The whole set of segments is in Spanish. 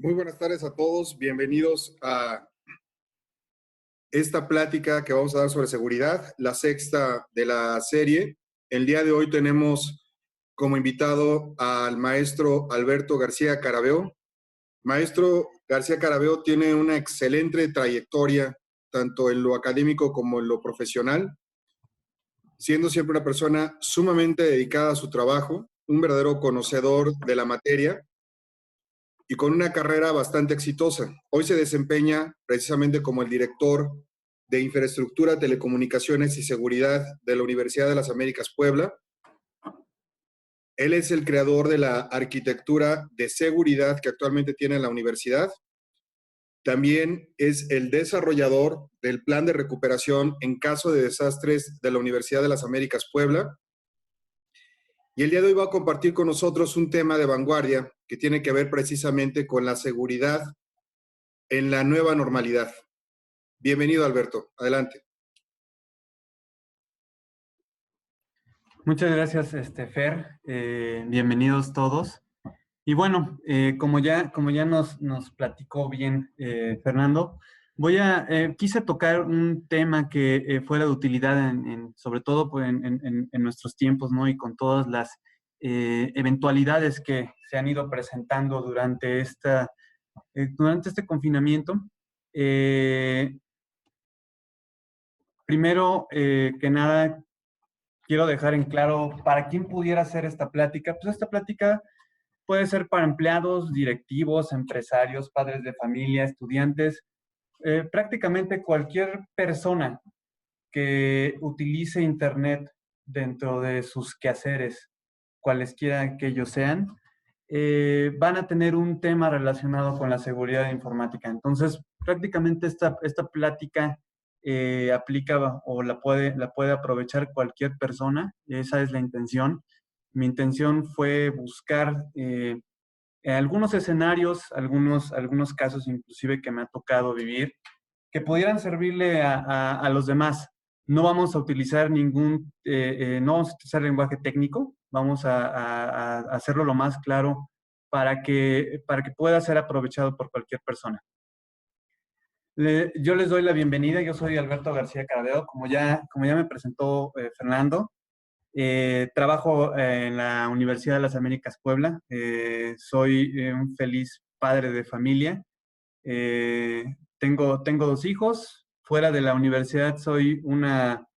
Muy buenas tardes a todos. Bienvenidos a esta plática que vamos a dar sobre seguridad, la sexta de la serie. El día de hoy tenemos como invitado al maestro Alberto García Carabeo. Maestro García Carabeo tiene una excelente trayectoria, tanto en lo académico como en lo profesional, siendo siempre una persona sumamente dedicada a su trabajo, un verdadero conocedor de la materia y con una carrera bastante exitosa. Hoy se desempeña precisamente como el director de Infraestructura, Telecomunicaciones y Seguridad de la Universidad de las Américas Puebla. Él es el creador de la arquitectura de seguridad que actualmente tiene la universidad. También es el desarrollador del plan de recuperación en caso de desastres de la Universidad de las Américas Puebla. Y el día de hoy va a compartir con nosotros un tema de vanguardia que tiene que ver precisamente con la seguridad en la nueva normalidad. Bienvenido, Alberto. Adelante. Muchas gracias, Fer. Bienvenidos todos. Y bueno, como ya nos platicó bien Fernando, quise tocar un tema que fuera de utilidad sobre todo pues, en nuestros tiempos, ¿no? Y con todas las eventualidades que se han ido presentando durante este confinamiento. Primero que nada, quiero dejar en claro para quién pudiera ser esta plática. Pues esta plática puede ser para empleados, directivos, empresarios, padres de familia, estudiantes, prácticamente cualquier persona que utilice Internet dentro de sus quehaceres, cualesquiera que ellos sean, van a tener un tema relacionado con la seguridad informática. Entonces, prácticamente esta plática aplica o la puede aprovechar cualquier persona. Esa es la intención. Mi intención fue buscar algunos escenarios, algunos casos inclusive que me ha tocado vivir, que pudieran servirle a los demás. No vamos a utilizar no vamos a utilizar lenguaje técnico, vamos a hacerlo lo más claro para que pueda ser aprovechado por cualquier persona. Yo les doy la bienvenida. Yo soy Alberto García Carabeo, como ya me presentó Fernando. Trabajo en la Universidad de las Américas Puebla. Soy un feliz padre de familia. Tengo dos hijos. Fuera de la universidad e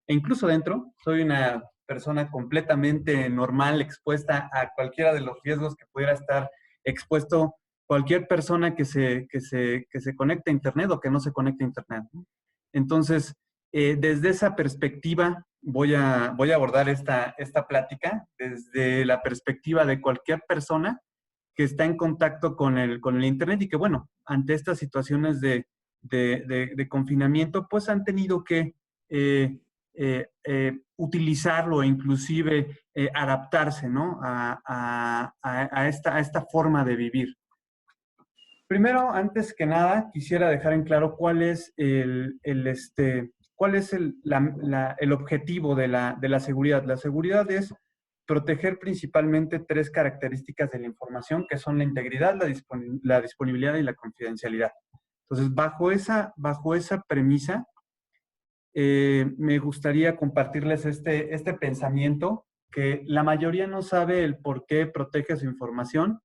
incluso dentro, soy una persona completamente normal, expuesta a cualquiera de los riesgos que pudiera estar expuesto cualquier persona que se conecte a Internet o que no se conecte a Internet, ¿no? Entonces, desde esa perspectiva, voy a abordar esta plática desde la perspectiva de cualquier persona que está en contacto con el Internet y que, bueno, ante estas situaciones de confinamiento, pues han tenido que utilizarlo e inclusive adaptarse, ¿no? a esta forma de vivir. Primero, antes que nada, quisiera dejar en claro cuál es el objetivo de la seguridad. La seguridad es proteger principalmente tres características de la información, que son la integridad, la disponibilidad y la confidencialidad. Entonces, bajo esa premisa, me gustaría compartirles este pensamiento, que la mayoría no sabe el por qué protege su información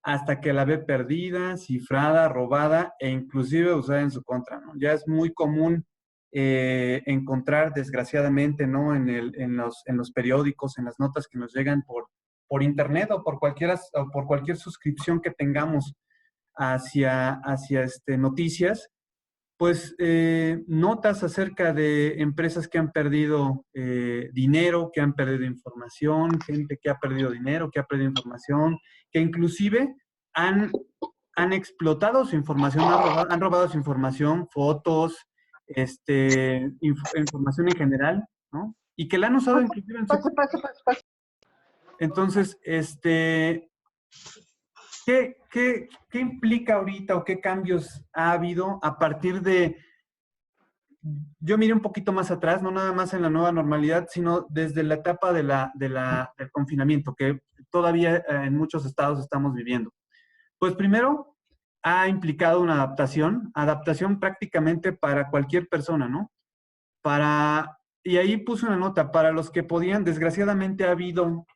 hasta que la ve perdida, cifrada, robada e inclusive usada en su contra, ¿no? Ya es muy común encontrar, desgraciadamente, ¿no? En los periódicos, en las notas que nos llegan por internet o por cualquier suscripción que tengamos hacia noticias, pues notas acerca de empresas que han perdido dinero, que han perdido información, gente que ha perdido dinero, que ha perdido información, que inclusive han explotado su información, han robado su información, fotos, información en general, ¿no? Y que la han usado inclusive en su... Entonces, ¿qué implica ahorita o qué cambios ha habido a partir de... Yo miré un poquito más atrás, no nada más en la nueva normalidad, sino desde la etapa del confinamiento que todavía en muchos estados estamos viviendo. Pues primero, ha implicado una adaptación prácticamente para cualquier persona, ¿no? Y ahí puse una nota, para los que podían, desgraciadamente ha habido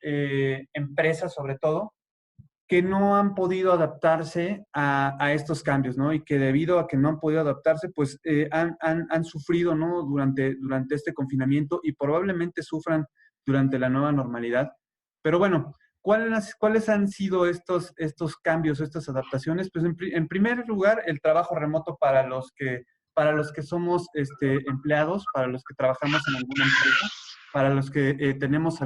empresas sobre todo, que no han podido adaptarse a estos cambios, ¿no? Y que debido a que no han podido adaptarse, pues han sufrido, ¿no? Durante este confinamiento y probablemente sufran durante la nueva normalidad. Pero bueno, ¿cuáles han sido estos cambios, estas adaptaciones? Pues en primer lugar, el trabajo remoto para los que somos empleados, para los que trabajamos en alguna empresa, para los que tenemos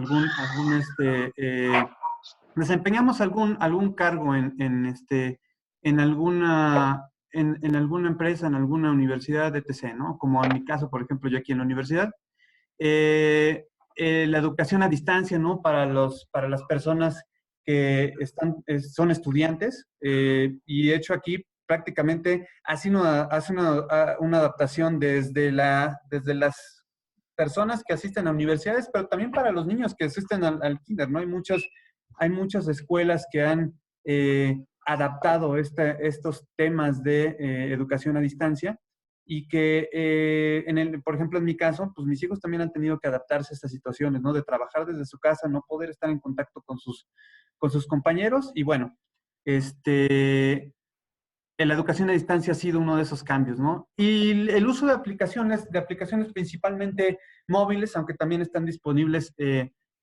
desempeñamos algún cargo en alguna empresa, en alguna universidad, etc., ¿no? Como en mi caso, por ejemplo, yo aquí en la universidad. Eh, la educación a distancia, ¿no? Para las personas que son estudiantes. Y de hecho aquí prácticamente hace una adaptación desde las personas que asisten a universidades, pero también para los niños que asisten al kinder, ¿no? Hay muchas escuelas que han adaptado estos temas de educación a distancia y que, por ejemplo, en mi caso, pues mis hijos también han tenido que adaptarse a estas situaciones, ¿no? De trabajar desde su casa, no poder estar en contacto con sus compañeros y bueno, la educación a distancia ha sido uno de esos cambios, ¿no? Y el uso de aplicaciones principalmente móviles, aunque también están disponibles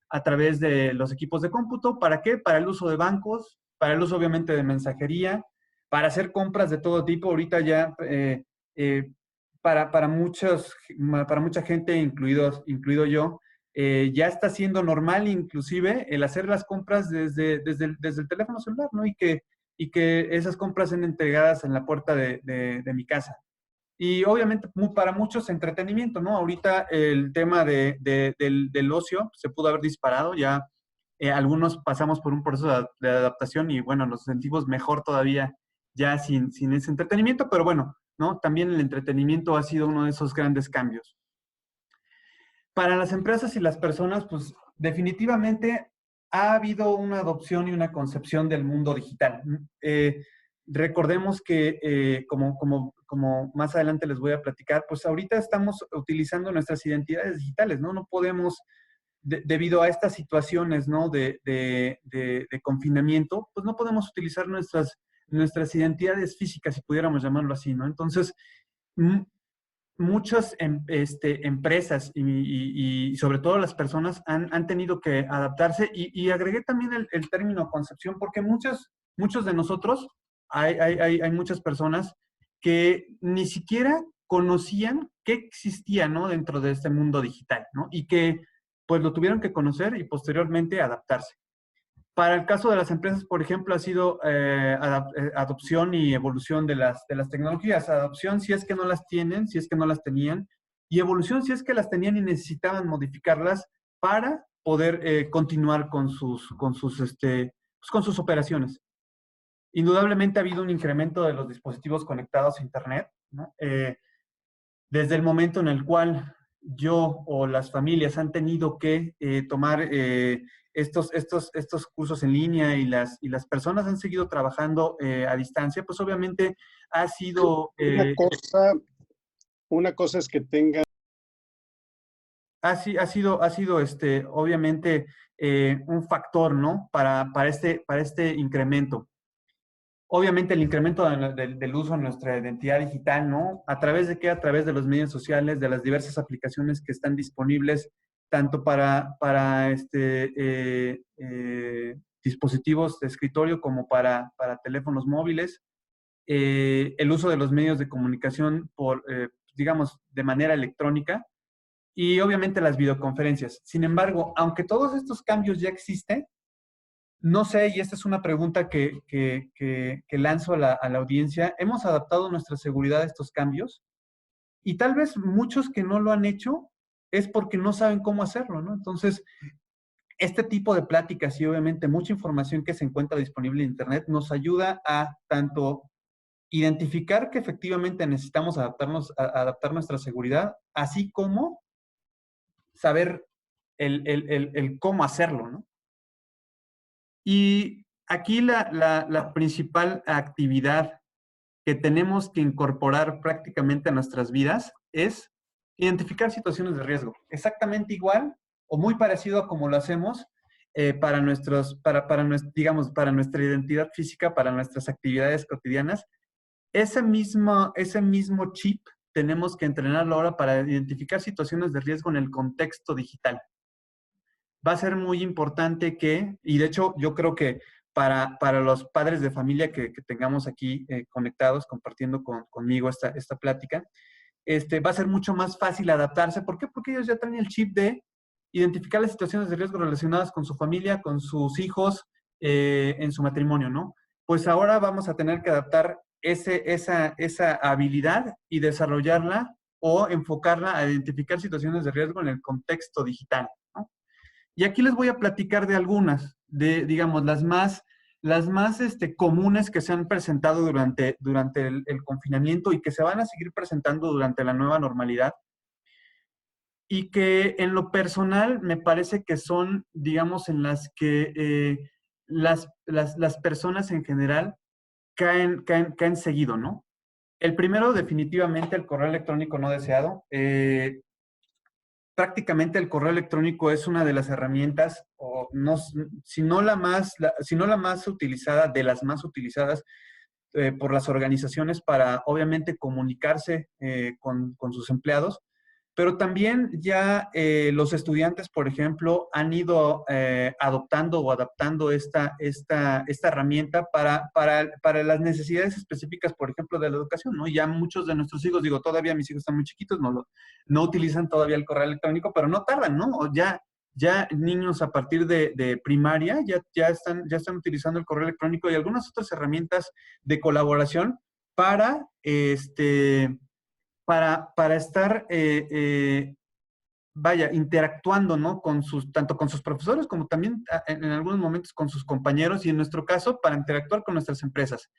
a través de los equipos de cómputo. ¿Para qué? Para el uso de bancos, para el uso obviamente de mensajería, para hacer compras de todo tipo. Ahorita ya eh, para mucha gente, incluido yo, ya está siendo normal inclusive el hacer las compras desde el teléfono celular, ¿no? Y que esas compras sean entregadas en la puerta de mi casa. Y obviamente para muchos entretenimiento, ¿no? Ahorita el tema del ocio se pudo haber disparado, ya algunos pasamos por un proceso de adaptación y bueno, nos sentimos mejor todavía ya sin ese entretenimiento, pero bueno, ¿no? También el entretenimiento ha sido uno de esos grandes cambios. Para las empresas y las personas, pues definitivamente ha habido una adopción y una concepción del mundo digital. Recordemos que, como más adelante les voy a platicar, pues ahorita estamos utilizando nuestras identidades digitales, ¿no? No podemos, debido a estas situaciones, ¿no? De confinamiento, pues no podemos utilizar nuestras identidades físicas, si pudiéramos llamarlo así, ¿no? Entonces, muchas empresas y sobre todo las personas han tenido que adaptarse y agregué también el término concepción porque muchos de nosotros, hay muchas personas que ni siquiera conocían qué existía, ¿no? Dentro de este mundo digital, ¿no? Y que pues lo tuvieron que conocer y posteriormente adaptarse. Para el caso de las empresas, por ejemplo, ha sido adopción y evolución de las tecnologías. Adopción si es que no las tienen, si es que no las tenían, y evolución si es que las tenían y necesitaban modificarlas para poder continuar con sus operaciones. Indudablemente ha habido un incremento de los dispositivos conectados a Internet, ¿no? Desde el momento en el cual yo o las familias han tenido que tomar estos cursos en línea y las personas han seguido trabajando a distancia, pues obviamente ha sido, Una cosa es que tengan. ha sido obviamente un factor, ¿no? Para este incremento. Obviamente el incremento del uso de nuestra identidad digital, ¿no? ¿A través de qué? A través de los medios sociales, de las diversas aplicaciones que están disponibles, tanto para dispositivos de escritorio como para teléfonos móviles. El uso de los medios de comunicación digamos, de manera electrónica y obviamente las videoconferencias. Sin embargo, aunque todos estos cambios ya existen, no sé, y esta es una pregunta que lanzo a la audiencia. ¿Hemos adaptado nuestra seguridad a estos cambios? Y tal vez muchos que no lo han hecho es porque no saben cómo hacerlo, ¿no? Entonces, este tipo de pláticas y obviamente mucha información que se encuentra disponible en Internet nos ayuda a tanto identificar que efectivamente necesitamos adaptar nuestra seguridad, así como saber el cómo hacerlo, ¿no? Y aquí la principal actividad que tenemos que incorporar prácticamente a nuestras vidas es identificar situaciones de riesgo. Exactamente igual o muy parecido a como lo hacemos para digamos, para nuestra identidad física, para nuestras actividades cotidianas. Ese mismo chip tenemos que entrenarlo ahora para identificar situaciones de riesgo en el contexto digital. Va a ser muy importante y de hecho yo creo que para los padres de familia que tengamos aquí conectados, compartiendo conmigo esta plática, va a ser mucho más fácil adaptarse. ¿Por qué? Porque ellos ya traen el chip de identificar las situaciones de riesgo relacionadas con su familia, con sus hijos, en su matrimonio, ¿no? Pues ahora vamos a tener que adaptar esa habilidad y desarrollarla o enfocarla a identificar situaciones de riesgo en el contexto digital, ¿no? Y aquí les voy a platicar de algunas, digamos, las más comunes que se han presentado durante el confinamiento y que se van a seguir presentando durante la nueva normalidad y que en lo personal me parece que son, digamos, en las que las personas en general caen seguido, ¿no? El primero, definitivamente, el correo electrónico no deseado. Prácticamente el correo electrónico es una de las herramientas, o no, si no la más utilizada, de las más utilizadas por las organizaciones para, obviamente, comunicarse con sus empleados. Pero también ya los estudiantes, por ejemplo, han ido adoptando o adaptando esta herramienta para las necesidades específicas, por ejemplo, de la educación, ¿no? Ya muchos de nuestros hijos, digo, todavía mis hijos están muy chiquitos, no utilizan todavía el correo electrónico, pero no tardan, ¿no? O ya niños a partir de primaria ya están utilizando el correo electrónico y algunas otras herramientas de colaboración para para estar, vaya, interactuando, ¿no? Tanto con sus profesores como también en algunos momentos con sus compañeros y en nuestro caso para interactuar con nuestras empresas.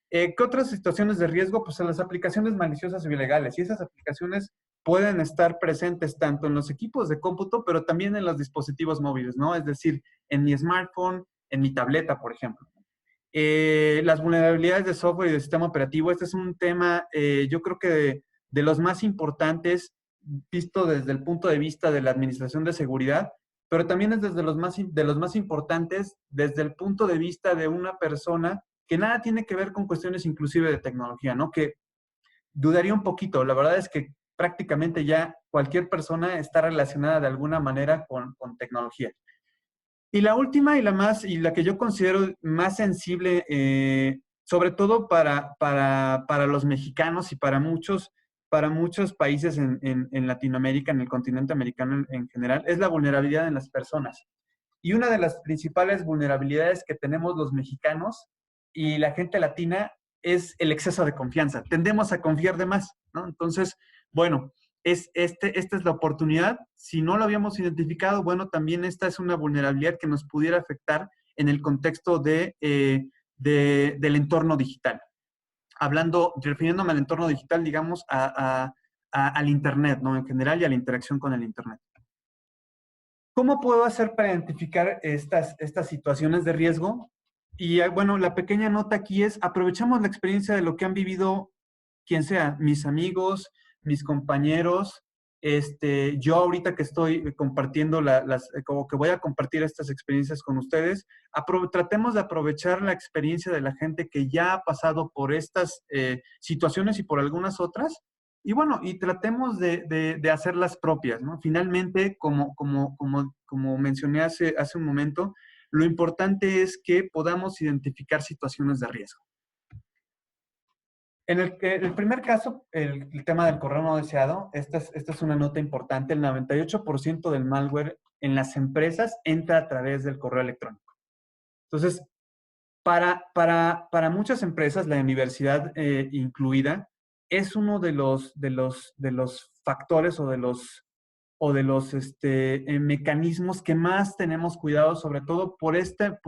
¿Qué otras situaciones de riesgo? Pues en las aplicaciones maliciosas y ilegales. Y esas aplicaciones pueden estar presentes tanto en los equipos de cómputo, pero también en los dispositivos móviles, ¿no? Es decir, en mi smartphone, en mi tableta, por ejemplo. Las vulnerabilidades de software y de sistema operativo, este es un tema, yo creo que de los más importantes, visto desde el punto de vista de la administración de seguridad, pero también es desde de los más importantes desde el punto de vista de una persona que nada tiene que ver con cuestiones inclusive de tecnología, ¿no? Que dudaría un poquito. La verdad es que prácticamente ya cualquier persona está relacionada de alguna manera con tecnología. Y la última y la que yo considero más sensible, sobre todo para los mexicanos y para muchos países en Latinoamérica, en el continente americano en general, es la vulnerabilidad en las personas. Y una de las principales vulnerabilidades que tenemos los mexicanos y la gente latina es el exceso de confianza. Tendemos a confiar de más, ¿no? Entonces, bueno, esta es la oportunidad. Si no lo habíamos identificado, bueno, también esta es una vulnerabilidad que nos pudiera afectar en el contexto del entorno digital. Refiriéndome al entorno digital, digamos, al Internet, ¿no? En general y a la interacción con el Internet. ¿Cómo puedo hacer para identificar estas situaciones de riesgo? Y bueno, la pequeña nota aquí es, aprovechamos la experiencia de lo que han vivido quien sea, mis amigos, mis compañeros, yo ahorita que estoy compartiendo como que voy a compartir estas experiencias con ustedes, tratemos de aprovechar la experiencia de la gente que ya ha pasado por estas situaciones y por algunas otras, y bueno, y tratemos de hacerlas propias, ¿no? Finalmente, como mencioné hace un momento, lo importante es que podamos identificar situaciones de riesgo. En el primer caso, el tema del correo no deseado, esta es una nota importante, el 98% del malware en las empresas entra a través del correo electrónico. Entonces, para muchas empresas, la universidad incluida, es uno de los factores o de los mecanismos que más tenemos cuidado, sobre todo por este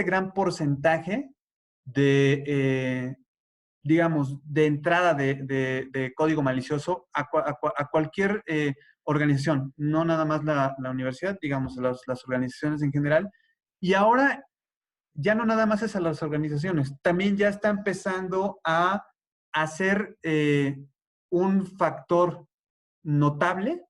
gran porcentaje digamos, de entrada de código malicioso a cualquier organización, no nada más la universidad, digamos, las organizaciones en general. Y ahora ya no nada más es a las organizaciones, también ya está empezando a hacer un factor notable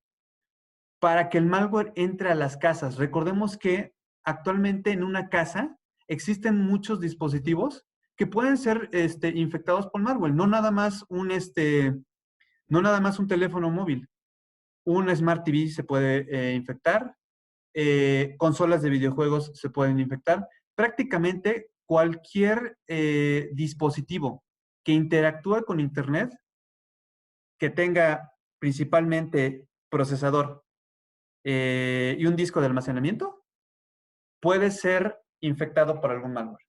para que el malware entre a las casas. Recordemos que actualmente en una casa existen muchos dispositivos que pueden ser infectados por malware, no nada más no nada más un teléfono móvil. Un Smart TV se puede infectar, consolas de videojuegos se pueden infectar. Prácticamente cualquier dispositivo que interactúe con Internet, que tenga principalmente procesador y un disco de almacenamiento, puede ser infectado por algún malware.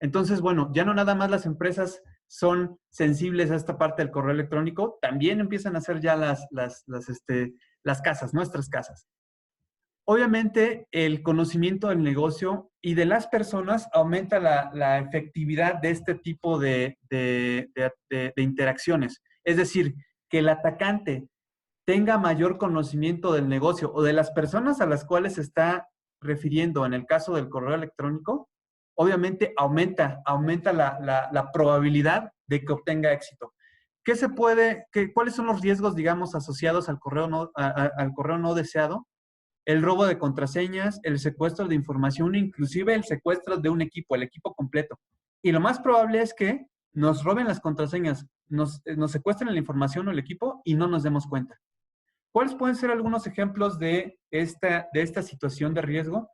Entonces, bueno, ya no nada más las empresas son sensibles a esta parte del correo electrónico, también empiezan a ser ya las casas, nuestras casas. Obviamente, el conocimiento del negocio y de las personas aumenta la efectividad de este tipo de interacciones. Es decir, que el atacante tenga mayor conocimiento del negocio o de las personas a las cuales se está refiriendo en el caso del correo electrónico, obviamente aumenta la probabilidad de que obtenga éxito. ¿Cuáles son los riesgos, digamos, asociados al al correo no deseado? El robo de contraseñas, el secuestro de información, inclusive el secuestro de un equipo, el equipo completo. Y lo más probable es que nos roben las contraseñas, nos secuestren la información o el equipo y no nos demos cuenta. ¿Cuáles pueden ser algunos ejemplos de esta situación de riesgo?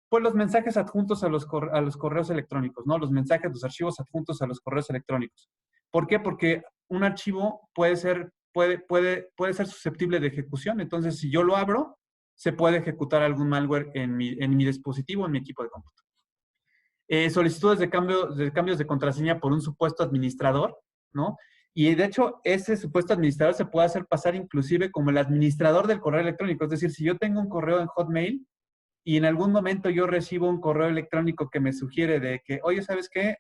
Pues los mensajes adjuntos a los correos electrónicos, ¿no? Los mensajes, los archivos adjuntos a los correos electrónicos. ¿Por qué? Porque un archivo puede ser susceptible de ejecución. Entonces, si yo lo abro, se puede ejecutar algún malware en mi dispositivo, en mi equipo de cómputo. Solicitudes de cambios de contraseña por un supuesto administrador, ¿no? Y de hecho, ese supuesto administrador se puede hacer pasar inclusive como el administrador del correo electrónico. Es decir, si yo tengo un correo en Hotmail y en algún momento yo recibo un correo electrónico que me sugiere de que, oye, ¿sabes qué?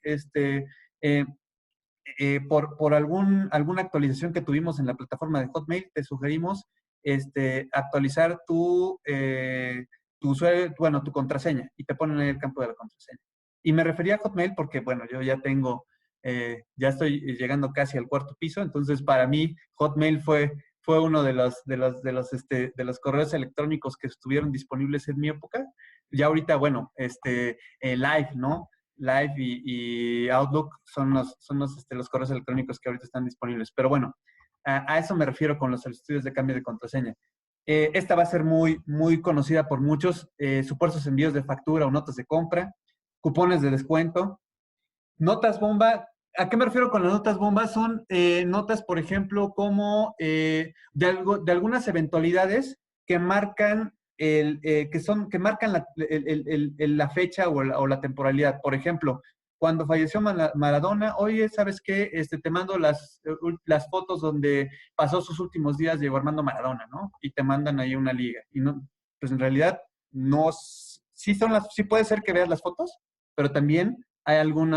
Por alguna actualización que tuvimos en la plataforma de Hotmail, te sugerimos actualizar tu contraseña, y te ponen en el campo de la contraseña. Y me refería a Hotmail porque, bueno, yo ya ya estoy llegando casi al cuarto piso, entonces para mí Hotmail fue uno de los correos electrónicos que estuvieron disponibles en mi época. Ya ahorita, bueno, Live, ¿no? Live y Outlook son los correos electrónicos que ahorita están disponibles. Pero bueno, a eso me refiero con los solicitudes de cambio de contraseña. Esta va a ser muy, muy conocida por muchos. Supuestos envíos de factura o notas de compra, cupones de descuento, notas bomba. ¿A qué me refiero con las notas bomba? Son notas, por ejemplo, como de algunas eventualidades que marcan que marcan la fecha o la temporalidad. Por ejemplo, cuando falleció Maradona, oye, ¿sabes qué? Te mando las fotos donde pasó sus últimos días Diego Armando Maradona, ¿no? Y te mandan ahí una liga. Y no, pues en realidad no, sí puede ser que veas las fotos, pero también hay algún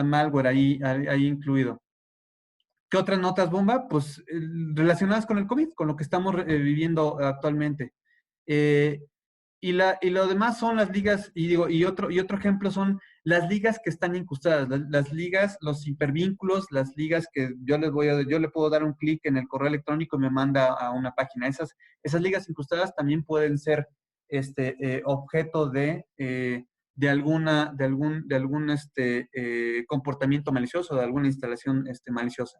malware ahí incluido. ¿Qué otras notas bomba? Pues relacionadas con el COVID, con lo que estamos viviendo actualmente. Y lo demás son las ligas, y otro ejemplo son las ligas que están incrustadas, las ligas, los hipervínculos, las ligas que yo le puedo dar un clic en el correo electrónico y me manda a una página. Esas ligas incrustadas también pueden ser objeto de algún comportamiento malicioso, de alguna instalación maliciosa.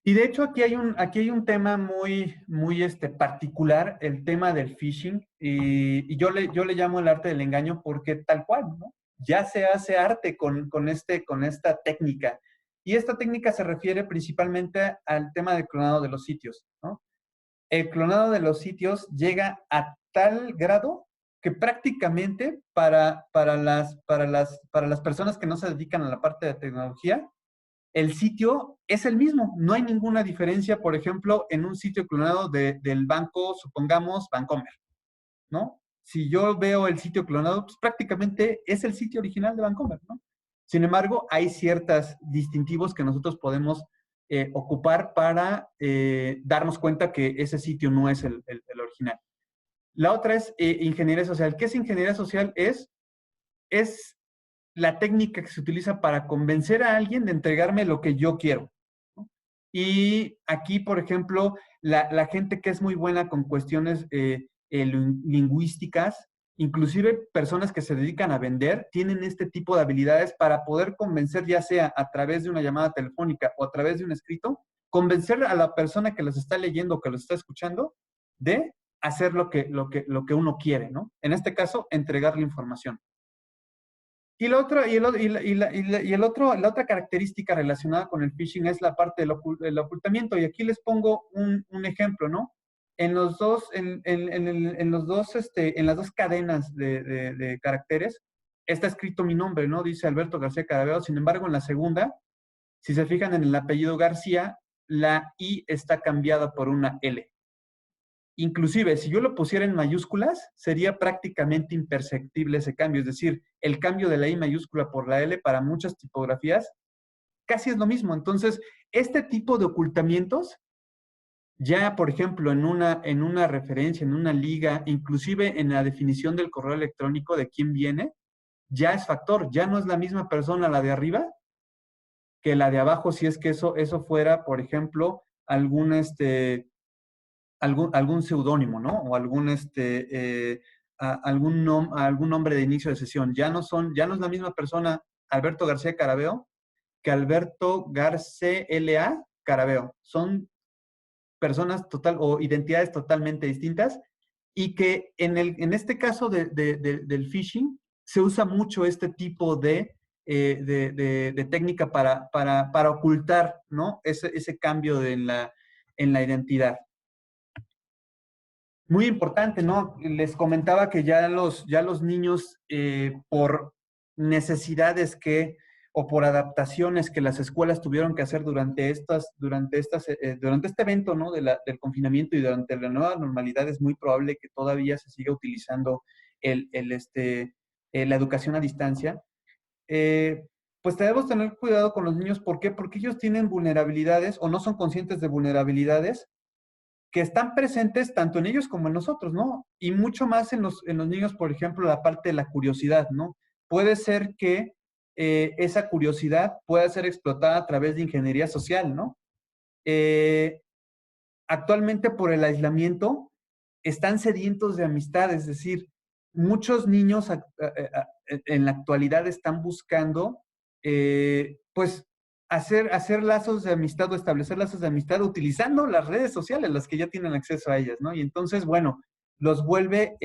Y de hecho aquí hay un tema muy, muy particular, el tema del phishing, y yo le llamo el arte del engaño porque tal cual, ¿no? Ya se hace arte con esta técnica. Y esta técnica se refiere principalmente al tema del clonado de los sitios, ¿no? El clonado de los sitios llega a tal grado que prácticamente para las personas que no se dedican a la parte de tecnología, el sitio es el mismo. No hay ninguna diferencia, por ejemplo, en un sitio clonado del banco, supongamos, Bancomer, ¿no? Si yo veo el sitio clonado, pues prácticamente es el sitio original de Bancomer, ¿no? Sin embargo, hay ciertos distintivos que nosotros podemos ocupar para darnos cuenta que ese sitio no es el original. La otra es ingeniería social. ¿Qué es ingeniería social? Es la técnica que se utiliza para convencer a alguien de entregarme lo que yo quiero, ¿no? Y aquí, por ejemplo, la gente que es muy buena con cuestiones lingüísticas, inclusive personas que se dedican a vender, tienen este tipo de habilidades para poder convencer, ya sea a través de una llamada telefónica o a través de un escrito, convencer a la persona que los está leyendo o que los está escuchando de hacer lo que uno quiere, ¿no? En este caso, entregar la información. Y, lo otro, y, el, y, la, y, la, y, la, y el otro, la otra característica relacionada con el phishing es la parte del ocultamiento. Y aquí les pongo un ejemplo, ¿no? En los dos, en los dos, en las dos cadenas de caracteres está escrito mi nombre, ¿no? Dice Alberto García Carabeo. Sin embargo, en la segunda, si se fijan en el apellido García, la I está cambiada por una L. Inclusive, si yo lo pusiera en mayúsculas, sería prácticamente imperceptible ese cambio. Es decir, el cambio de la I mayúscula por la L para muchas tipografías casi es lo mismo. Entonces, este tipo de ocultamientos, ya por ejemplo, en una referencia, en una liga, inclusive en la definición del correo electrónico de quién viene, ya es factor. Ya no es la misma persona la de arriba que la de abajo, si es que eso fuera, por ejemplo, algún seudónimo, ¿no? O algún nombre de inicio de sesión. Ya no es la misma persona Alberto García Carabeo que Alberto García L.A. Carabeo. Son personas o identidades totalmente distintas y que en este caso del phishing se usa mucho este tipo de técnica para ocultar, ¿no? Ese cambio en la identidad. Muy importante, ¿no? Les comentaba que ya los niños, por necesidades o por adaptaciones que las escuelas tuvieron que hacer durante este evento, ¿no? Del confinamiento y durante la nueva normalidad, es muy probable que todavía se siga utilizando la educación a distancia. Pues debemos tener cuidado con los niños. ¿Por qué? Porque ellos tienen vulnerabilidades o no son conscientes de vulnerabilidades que están presentes tanto en ellos como en nosotros, ¿no? Y mucho más en los niños, por ejemplo, la parte de la curiosidad, ¿no? Puede ser que esa curiosidad pueda ser explotada a través de ingeniería social, ¿no? Actualmente por el aislamiento están sedientos de amistad, es decir, muchos niños en la actualidad están buscando, pues, hacer lazos de amistad o establecer lazos de amistad utilizando las redes sociales, las que ya tienen acceso a ellas, ¿no? Y entonces, bueno, los vuelve,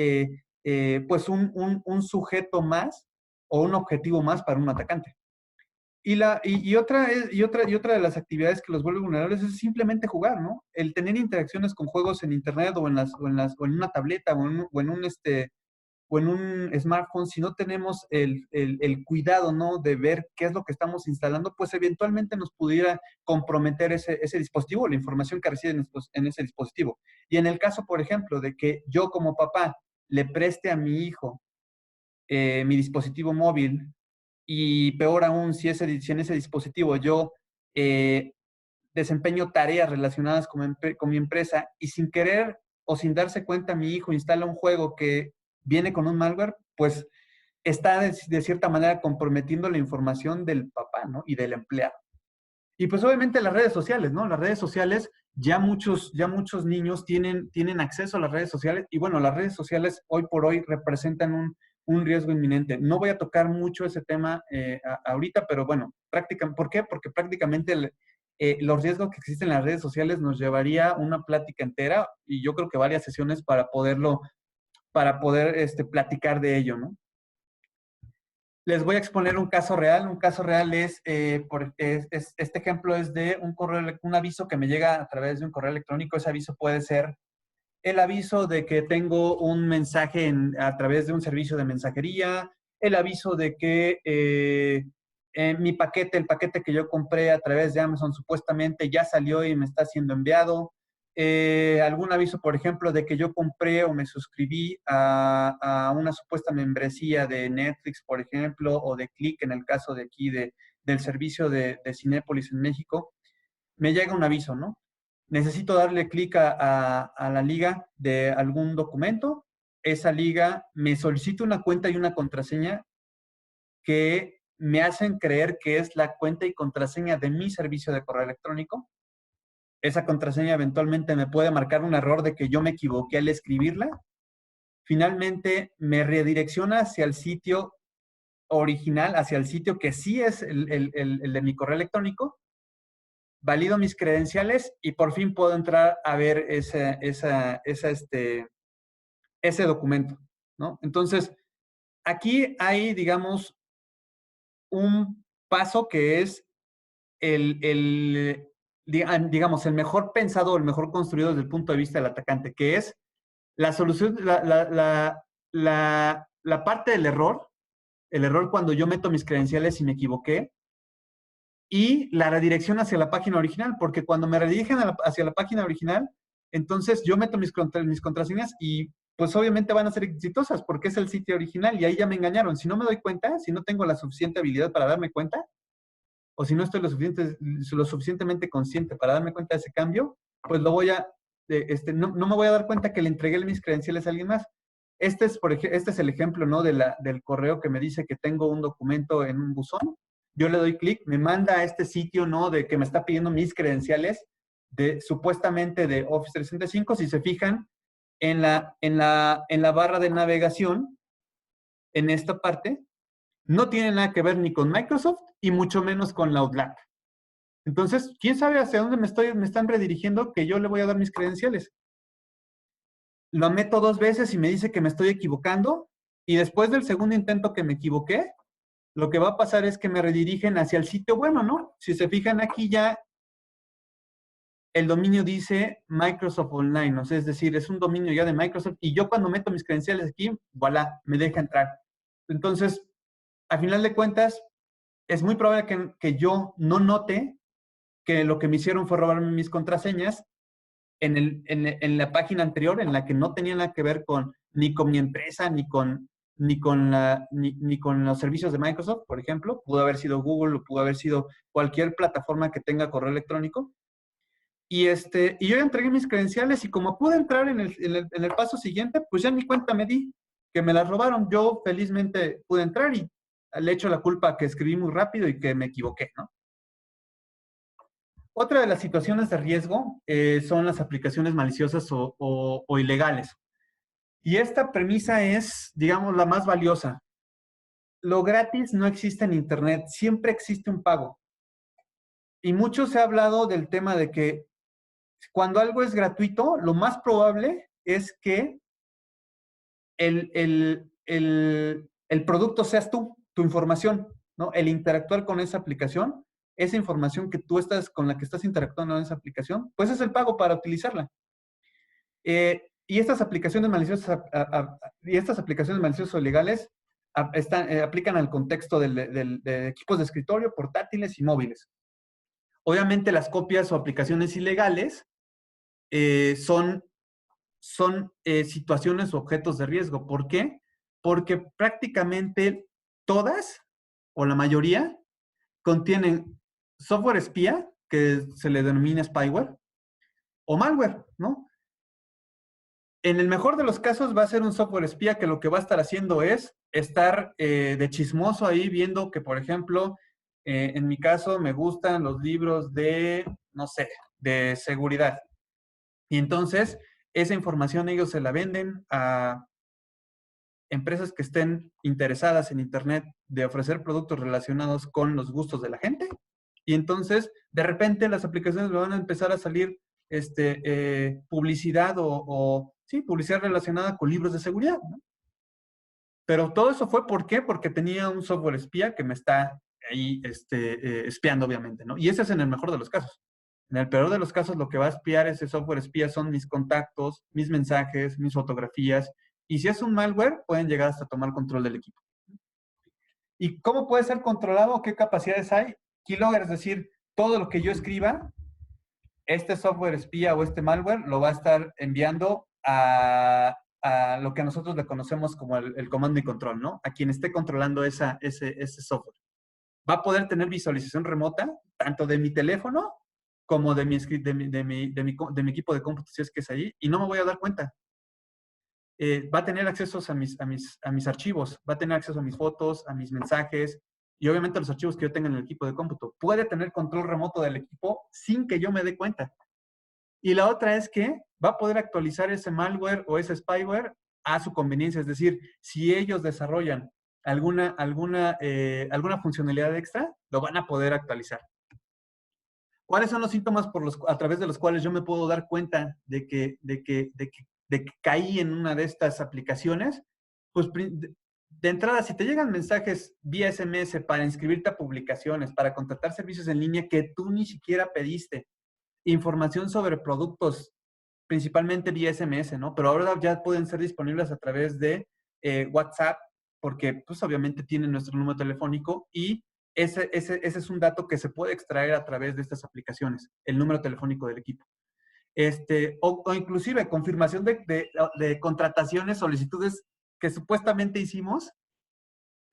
pues, un sujeto más o un objetivo más para un atacante. Y otra de las actividades que los vuelve vulnerables es simplemente jugar, ¿no? El tener interacciones con juegos en internet o en una tableta o en un smartphone. Si no tenemos el cuidado, ¿no? De ver qué es lo que estamos instalando, pues eventualmente nos pudiera comprometer ese dispositivo, la información que recibe en ese dispositivo. Y en el caso, por ejemplo, de que yo como papá le preste a mi hijo mi dispositivo móvil, y peor aún, si en ese dispositivo yo eh, desempeño tareas relacionadas con mi empresa y sin querer o sin darse cuenta mi hijo instala un juego que viene con un malware, pues está de cierta manera comprometiendo la información del papá, ¿no? Y del empleado. Y pues obviamente las redes sociales, ¿no? Las redes sociales, ya muchos niños tienen acceso a las redes sociales y bueno, las redes sociales hoy por hoy representan un riesgo inminente. No voy a tocar mucho ese tema ahorita, pero bueno, ¿por qué? Porque prácticamente los riesgos que existen en las redes sociales nos llevaría una plática entera y yo creo que varias sesiones para poder platicar de ello, ¿no? Les voy a exponer un caso real. Un caso real este ejemplo es de un aviso que me llega a través de un correo electrónico. Ese aviso puede ser el aviso de que tengo un mensaje a través de un servicio de mensajería, el aviso de que el paquete que yo compré a través de Amazon supuestamente ya salió y me está siendo enviado. Algún aviso, por ejemplo, de que yo compré o me suscribí a una supuesta membresía de Netflix, por ejemplo, o de Click en el caso de aquí del servicio de Cinépolis en México. Me llega un aviso, ¿no? Necesito darle clic a la liga de algún documento esa liga, me solicita una cuenta y una contraseña que me hacen creer que es la cuenta y contraseña de mi servicio de correo electrónico. Esa contraseña eventualmente me puede marcar un error de que yo me equivoqué al escribirla. Finalmente me redirecciona hacia el sitio original, hacia el sitio que sí es el de mi correo electrónico, valido mis credenciales y por fin puedo entrar a ver ese documento, ¿no? Entonces, aquí hay, digamos, un paso que es digamos, el mejor pensado, el mejor construido desde el punto de vista del atacante, que es la solución, la parte del error, el error cuando yo meto mis credenciales y me equivoqué, y la redirección hacia la página original, porque cuando me redirigen hacia la página original, entonces yo meto mis contraseñas y pues obviamente van a ser exitosas porque es el sitio original y ahí ya me engañaron. Si no me doy cuenta, si no tengo la suficiente habilidad para darme cuenta, o si no estoy lo suficientemente consciente para darme cuenta de ese cambio, pues lo voy a, no me voy a dar cuenta que le entregué mis credenciales a alguien más. Este es el ejemplo, ¿no? Del correo que me dice que tengo un documento en un buzón. Yo le doy clic, me manda a este sitio, ¿no? De que me está pidiendo mis credenciales supuestamente de Office 365. Si se fijan, en la barra de navegación, en esta parte, no tiene nada que ver ni con Microsoft y mucho menos con la Outlook. Entonces, ¿quién sabe hacia dónde me están redirigiendo que yo le voy a dar mis credenciales? Lo meto 2 veces y me dice que me estoy equivocando y después del segundo intento que me equivoqué, lo que va a pasar es que me redirigen hacia el sitio bueno, ¿no? Si se fijan aquí ya, el dominio dice Microsoft Online, o sea, es decir, es un dominio ya de Microsoft y yo cuando meto mis credenciales aquí, voilà, me deja entrar. Entonces, a final de cuentas, es muy probable que yo no note que lo que me hicieron fue robarme mis contraseñas en la página anterior, en la que no tenía nada que ver ni con mi empresa, ni con los servicios de Microsoft, por ejemplo. Pudo haber sido Google, o pudo haber sido cualquier plataforma que tenga correo electrónico. Y yo ya entregué mis credenciales y como pude entrar en el paso siguiente, pues ya en mi cuenta me di que me las robaron. Yo felizmente pude entrar y le echo la culpa a que escribí muy rápido y que me equivoqué, ¿no? Otra de las situaciones de riesgo son las aplicaciones maliciosas o ilegales. Y esta premisa es, digamos, la más valiosa. Lo gratis no existe en Internet, siempre existe un pago. Y mucho se ha hablado del tema de que cuando algo es gratuito, lo más probable es que el producto seas tú, tu información, ¿no? El interactuar con esa aplicación, esa información con la que estás interactuando en esa aplicación, pues es el pago para utilizarla. Y estas aplicaciones maliciosas o ilegales aplican al contexto de equipos de escritorio, portátiles y móviles. Obviamente las copias o aplicaciones ilegales son situaciones o objetos de riesgo. ¿Por qué? Porque prácticamente todas, o la mayoría, contienen software espía, que se le denomina spyware, o malware, ¿no? En el mejor de los casos va a ser un software espía que lo que va a estar haciendo es estar de chismoso ahí viendo que, por ejemplo, en mi caso me gustan los libros de, no sé, de seguridad. Y entonces esa información ellos se la venden a empresas que estén interesadas en Internet de ofrecer productos relacionados con los gustos de la gente. Y entonces, de repente, las aplicaciones van a empezar a salir publicidad sí, publicidad relacionada con libros de seguridad, ¿no? Pero todo eso fue, ¿por qué? Porque tenía un software espía que me está ahí espiando, obviamente, ¿no? Y ese es en el mejor de los casos. En el peor de los casos, lo que va a espiar ese software espía son mis contactos, mis mensajes, mis fotografías. Y si es un malware, pueden llegar hasta tomar control del equipo. ¿Y cómo puede ser controlado? ¿Qué capacidades hay? Keylogger, es decir, todo lo que yo escriba, este software espía o este malware lo va a estar enviando a lo que nosotros le conocemos como el comando y control, ¿no? A quien esté controlando ese software. Va a poder tener visualización remota, tanto de mi teléfono como de mi equipo de cómputo, si es que es ahí, y no me voy a dar cuenta. va a tener acceso a mis archivos, va a tener acceso a mis fotos, a mis mensajes y obviamente a los archivos que yo tenga en el equipo de cómputo. Puede tener control remoto del equipo sin que yo me dé cuenta. Y la otra es que va a poder actualizar ese malware o ese spyware a su conveniencia. Es decir, si ellos desarrollan alguna funcionalidad extra, lo van a poder actualizar. ¿Cuáles son los síntomas a través de los cuales yo me puedo dar cuenta de que caí en una de estas aplicaciones? Pues de entrada, si te llegan mensajes vía SMS para inscribirte a publicaciones, para contratar servicios en línea que tú ni siquiera pediste, información sobre productos, principalmente vía SMS, ¿no? Pero ahora ya pueden ser disponibles a través de WhatsApp, porque pues obviamente tienen nuestro número telefónico y ese es un dato que se puede extraer a través de estas aplicaciones, el número telefónico del equipo. O inclusive confirmación de contrataciones, solicitudes que supuestamente hicimos,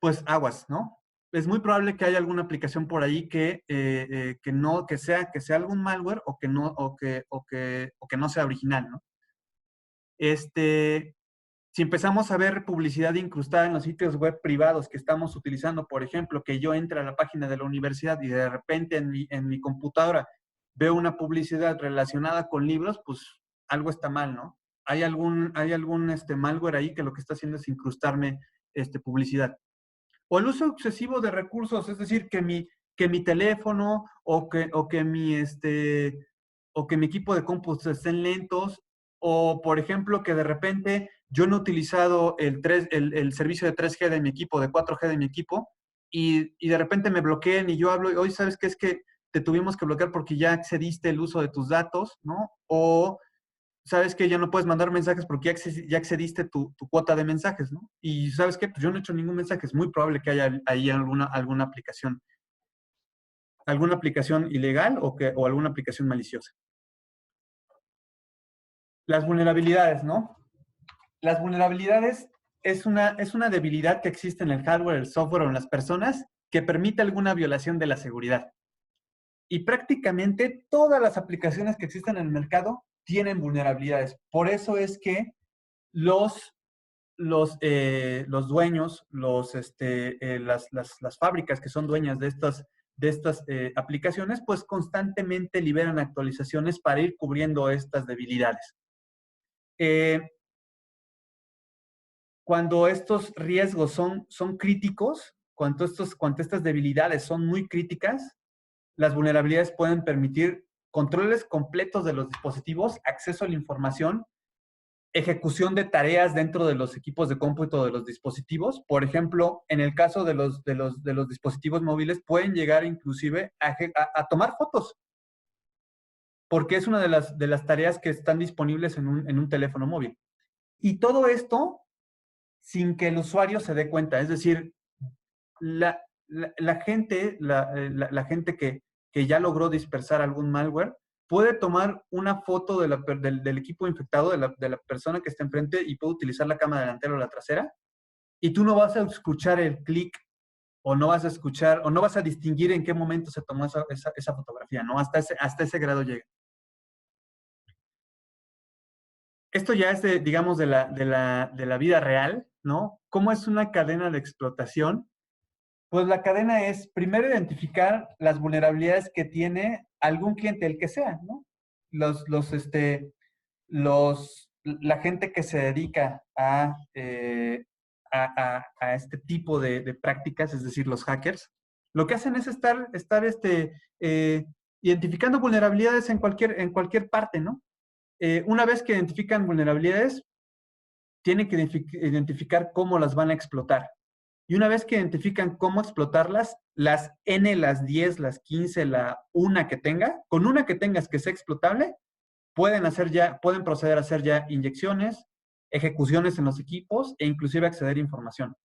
pues aguas, ¿no? Es muy probable que haya alguna aplicación por ahí que sea algún malware o que no sea original, ¿no? Si empezamos a ver publicidad incrustada en los sitios web privados que estamos utilizando, por ejemplo, que yo entre a la página de la universidad y de repente en mi computadora veo una publicidad relacionada con libros, pues algo está mal, ¿no? Hay algún malware ahí que lo que está haciendo es incrustarme publicidad. O el uso excesivo de recursos, es decir, que mi teléfono o que mi equipo de cómputo estén lentos, o por ejemplo que de repente yo no he utilizado el servicio de 3G de mi equipo, de 4G de mi equipo, y de repente me bloqueen y yo hablo, hoy sabes qué es que te tuvimos que bloquear porque ya excediste el uso de tus datos, ¿no? O sabes que ya no puedes mandar mensajes porque ya excediste tu cuota de mensajes, ¿no? Y sabes qué, pues yo no he hecho ningún mensaje, es muy probable que haya ahí alguna aplicación ilegal o alguna aplicación maliciosa. Las vulnerabilidades, ¿no? Las vulnerabilidades es una debilidad que existe en el hardware, el software o en las personas que permite alguna violación de la seguridad. Y prácticamente todas las aplicaciones que existen en el mercado tienen vulnerabilidades. Por eso es que los dueños, las fábricas que son dueñas de estas aplicaciones, pues constantemente liberan actualizaciones para ir cubriendo estas debilidades. Cuando estos riesgos son críticos, cuando estas debilidades son muy críticas, las vulnerabilidades pueden permitir controles completos de los dispositivos, acceso a la información, ejecución de tareas dentro de los equipos de cómputo de los dispositivos. Por ejemplo, en el caso de los dispositivos móviles, pueden llegar inclusive a tomar fotos, porque es una de las tareas que están disponibles en un teléfono móvil. Y todo esto sin que el usuario se dé cuenta. Es decir, la gente que ya logró dispersar algún malware puede tomar una foto del equipo infectado, de la persona que está enfrente, y puede utilizar la cámara delantera o la trasera, y tú no vas a escuchar el clic, o no vas a escuchar, o no vas a distinguir en qué momento se tomó esa fotografía, ¿no? Hasta ese grado llega. Esto ya es, digamos, de la vida real, ¿no? ¿Cómo es una cadena de explotación? Pues la cadena es primero identificar las vulnerabilidades que tiene algún cliente, el que sea, ¿no? La gente que se dedica a este tipo de prácticas, es decir, los hackers, lo que hacen es estar identificando vulnerabilidades en cualquier parte, ¿no? Una vez que identifican vulnerabilidades, tienen que identificar cómo las van a explotar. Y una vez que identifican cómo explotarlas, las N, las 10, las 15, la una que tenga, con una que tengas que sea explotable, pueden proceder a hacer ya inyecciones, ejecuciones en los equipos e inclusive acceder a información.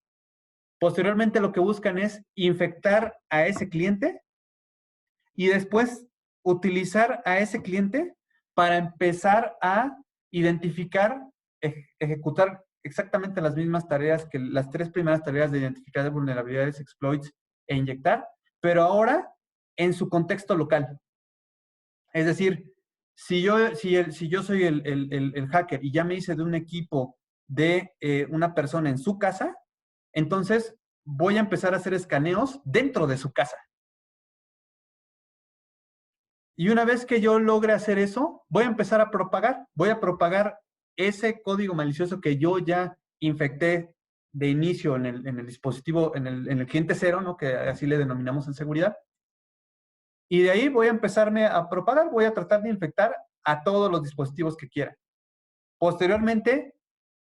Posteriormente lo que buscan es infectar a ese cliente y después utilizar a ese cliente para empezar a identificar, ejecutar exactamente las mismas tareas que las 3 primeras tareas de identificar de vulnerabilidades, exploits e inyectar, pero ahora en su contexto local. Es decir, si yo soy el hacker y ya me hice de un equipo de una persona en su casa, entonces voy a empezar a hacer escaneos dentro de su casa. Y una vez que yo logre hacer eso, voy a empezar a propagar. Voy a propagar ese código malicioso que yo ya infecté de inicio en el dispositivo, en el cliente cero, ¿no? Que así le denominamos en seguridad. Y de ahí voy a empezarme a propagar, voy a tratar de infectar a todos los dispositivos que quiera. Posteriormente,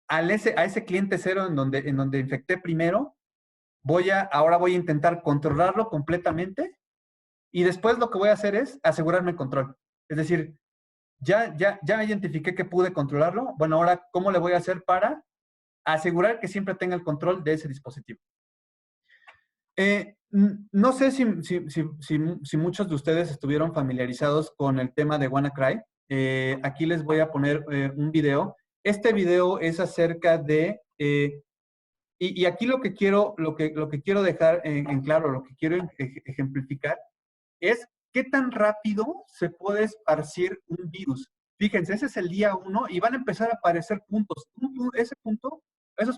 a ese cliente cero en donde infecté primero, ahora voy a intentar controlarlo completamente y después lo que voy a hacer es asegurarme el control. Es decir, ya identifiqué que pude controlarlo. Bueno, ahora, ¿cómo le voy a hacer para asegurar que siempre tenga el control de ese dispositivo? No sé si muchos de ustedes estuvieron familiarizados con el tema de WannaCry. Aquí les voy a poner un video. Este video es acerca de... y aquí lo que quiero dejar en claro, lo que quiero ejemplificar, es qué tan rápido se puede esparcir un virus. Fíjense, ese es el día 1 y van a empezar a aparecer puntos. Esos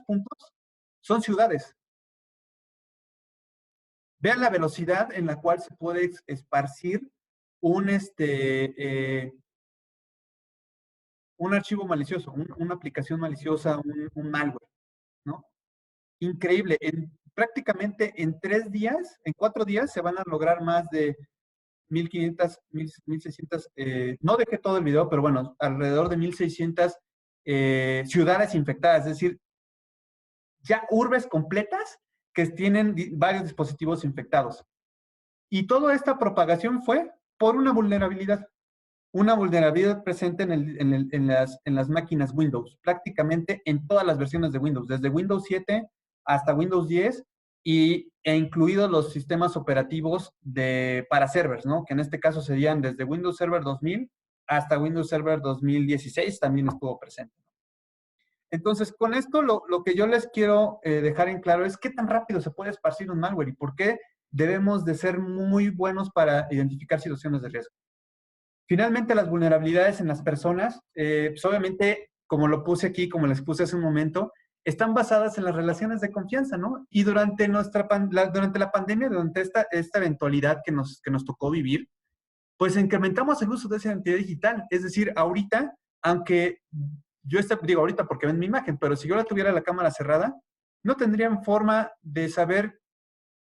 puntos son ciudades. Vean la velocidad en la cual se puede esparcir un archivo malicioso, una aplicación maliciosa, un malware, ¿no? Increíble. Prácticamente en 3 días, en 4 días, se van a lograr más de 1,500, 1,600, no dejé todo el video, pero bueno, alrededor de 1,600 ciudades infectadas, es decir, ya urbes completas que tienen varios dispositivos infectados. Y toda esta propagación fue por una vulnerabilidad presente en las máquinas Windows, prácticamente en todas las versiones de Windows, desde Windows 7 hasta Windows 10 e incluidos los sistemas operativos para servers, ¿no? Que en este caso serían desde Windows Server 2000 hasta Windows Server 2016 también estuvo presente. Entonces, con esto lo que yo les quiero dejar en claro es qué tan rápido se puede esparcir un malware y por qué debemos de ser muy buenos para identificar situaciones de riesgo. Finalmente, las vulnerabilidades en las personas, pues obviamente, como lo puse aquí, como les puse hace un momento, están basadas en las relaciones de confianza, ¿no? Y durante la pandemia, durante esta eventualidad que nos tocó vivir, pues incrementamos el uso de esa identidad digital. Es decir, ahorita, aunque yo digo ahorita porque ven mi imagen, pero si yo la tuviera la cámara cerrada, no tendrían forma de saber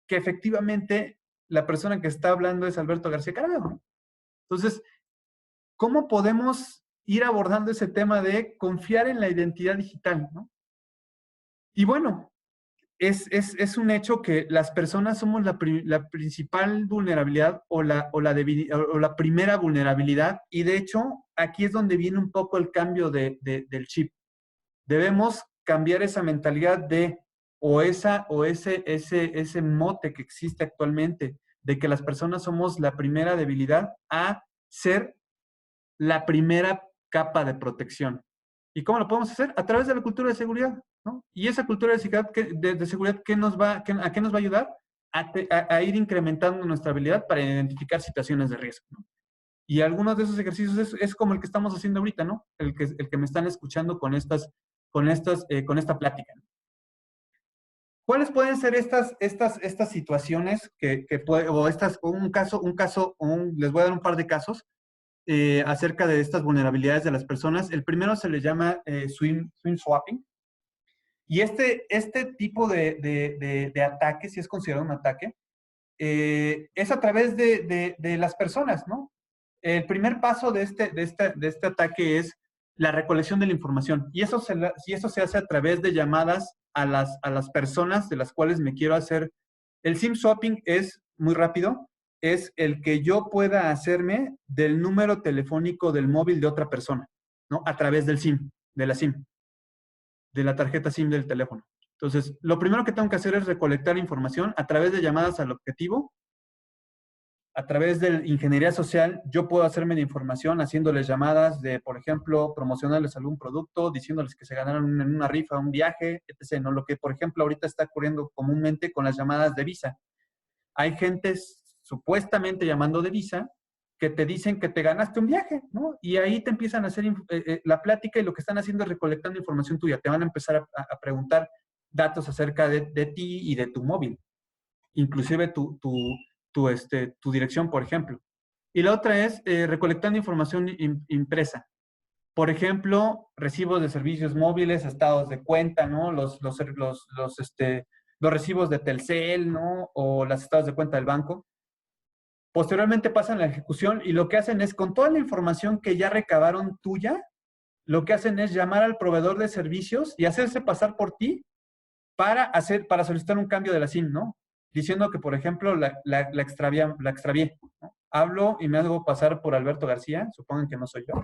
que efectivamente la persona que está hablando es Alberto García Caraveo, ¿no? Entonces, ¿cómo podemos ir abordando ese tema de confiar en la identidad digital, ¿no? Y bueno, es un hecho que las personas somos la principal vulnerabilidad o la primera vulnerabilidad, y de hecho, aquí es donde viene un poco el cambio del chip. Debemos cambiar esa mentalidad ese mote que existe actualmente, de que las personas somos la primera debilidad, a ser la primera capa de protección. ¿Y cómo lo podemos hacer? A través de la cultura de seguridad, ¿no? Y esa cultura de seguridad, ¿a qué nos va a ayudar? A ir incrementando nuestra habilidad para identificar situaciones de riesgo, ¿no? Y algunos de esos ejercicios es como el que estamos haciendo ahorita, ¿no? El que me están escuchando con esta plática, ¿no? ¿Cuáles pueden ser estas situaciones les voy a dar un par de casos acerca de estas vulnerabilidades de las personas? El primero se le llama swim swapping. Y este tipo de ataque, si es considerado un ataque, es a través de las personas, ¿no? El primer paso de este ataque es la recolección de la información. Y eso se hace a través de llamadas a las personas de las cuales me quiero hacer. El SIM swapping es muy rápido. Es el que yo pueda hacerme del número telefónico del móvil de otra persona, ¿no? A través del SIM, de la tarjeta SIM del teléfono. Entonces, lo primero que tengo que hacer es recolectar información a través de llamadas al objetivo. A través de ingeniería social, yo puedo hacerme de información haciéndoles llamadas de, por ejemplo, promocionarles algún producto, diciéndoles que se ganaron en una rifa, un viaje, etc., ¿no? Lo que, por ejemplo, ahorita está ocurriendo comúnmente con las llamadas de Visa. Hay gente supuestamente llamando de Visa que te dicen que te ganaste un viaje, ¿no? Y ahí te empiezan a hacer la plática y lo que están haciendo es recolectando información tuya. Te van a empezar a preguntar datos acerca de ti y de tu móvil, inclusive tu dirección, por ejemplo. Y la otra es recolectando información impresa. Por ejemplo, recibos de servicios móviles, estados de cuenta, ¿no? Los recibos de Telcel, ¿no? O los estados de cuenta del banco. Posteriormente pasan la ejecución y lo que hacen es, con toda la información que ya recabaron tuya, lo que hacen es llamar al proveedor de servicios y hacerse pasar por ti para solicitar un cambio de la SIM, ¿no? Diciendo que, por ejemplo, la extravié, ¿no? Hablo y me hago pasar por Alberto García, supongan que no soy yo.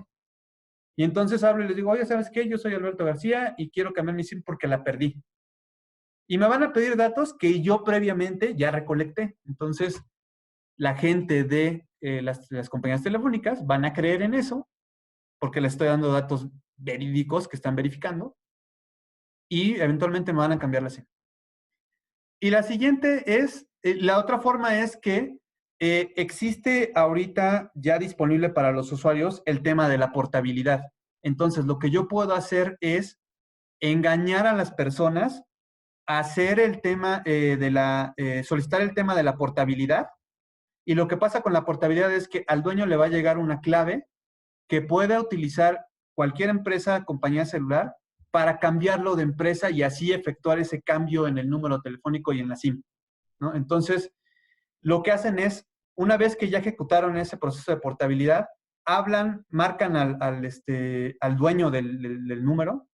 Y entonces hablo y les digo, oye, ¿sabes qué? Yo soy Alberto García y quiero cambiar mi SIM porque la perdí. Y me van a pedir datos que yo previamente ya recolecté. Entonces, la gente de las compañías telefónicas van a creer en eso porque les estoy dando datos verídicos que están verificando y eventualmente me van a cambiar la SIM. Y la siguiente es, la otra forma es que existe ahorita ya disponible para los usuarios el tema de la portabilidad. Entonces, lo que yo puedo hacer es engañar a las personas, hacer el tema solicitar el tema de la portabilidad. Y lo que pasa con la portabilidad es que al dueño le va a llegar una clave que pueda utilizar cualquier empresa, compañía celular, para cambiarlo de empresa y así efectuar ese cambio en el número telefónico y en la SIM, ¿no? Entonces, lo que hacen es, una vez que ya ejecutaron ese proceso de portabilidad, marcan al dueño del número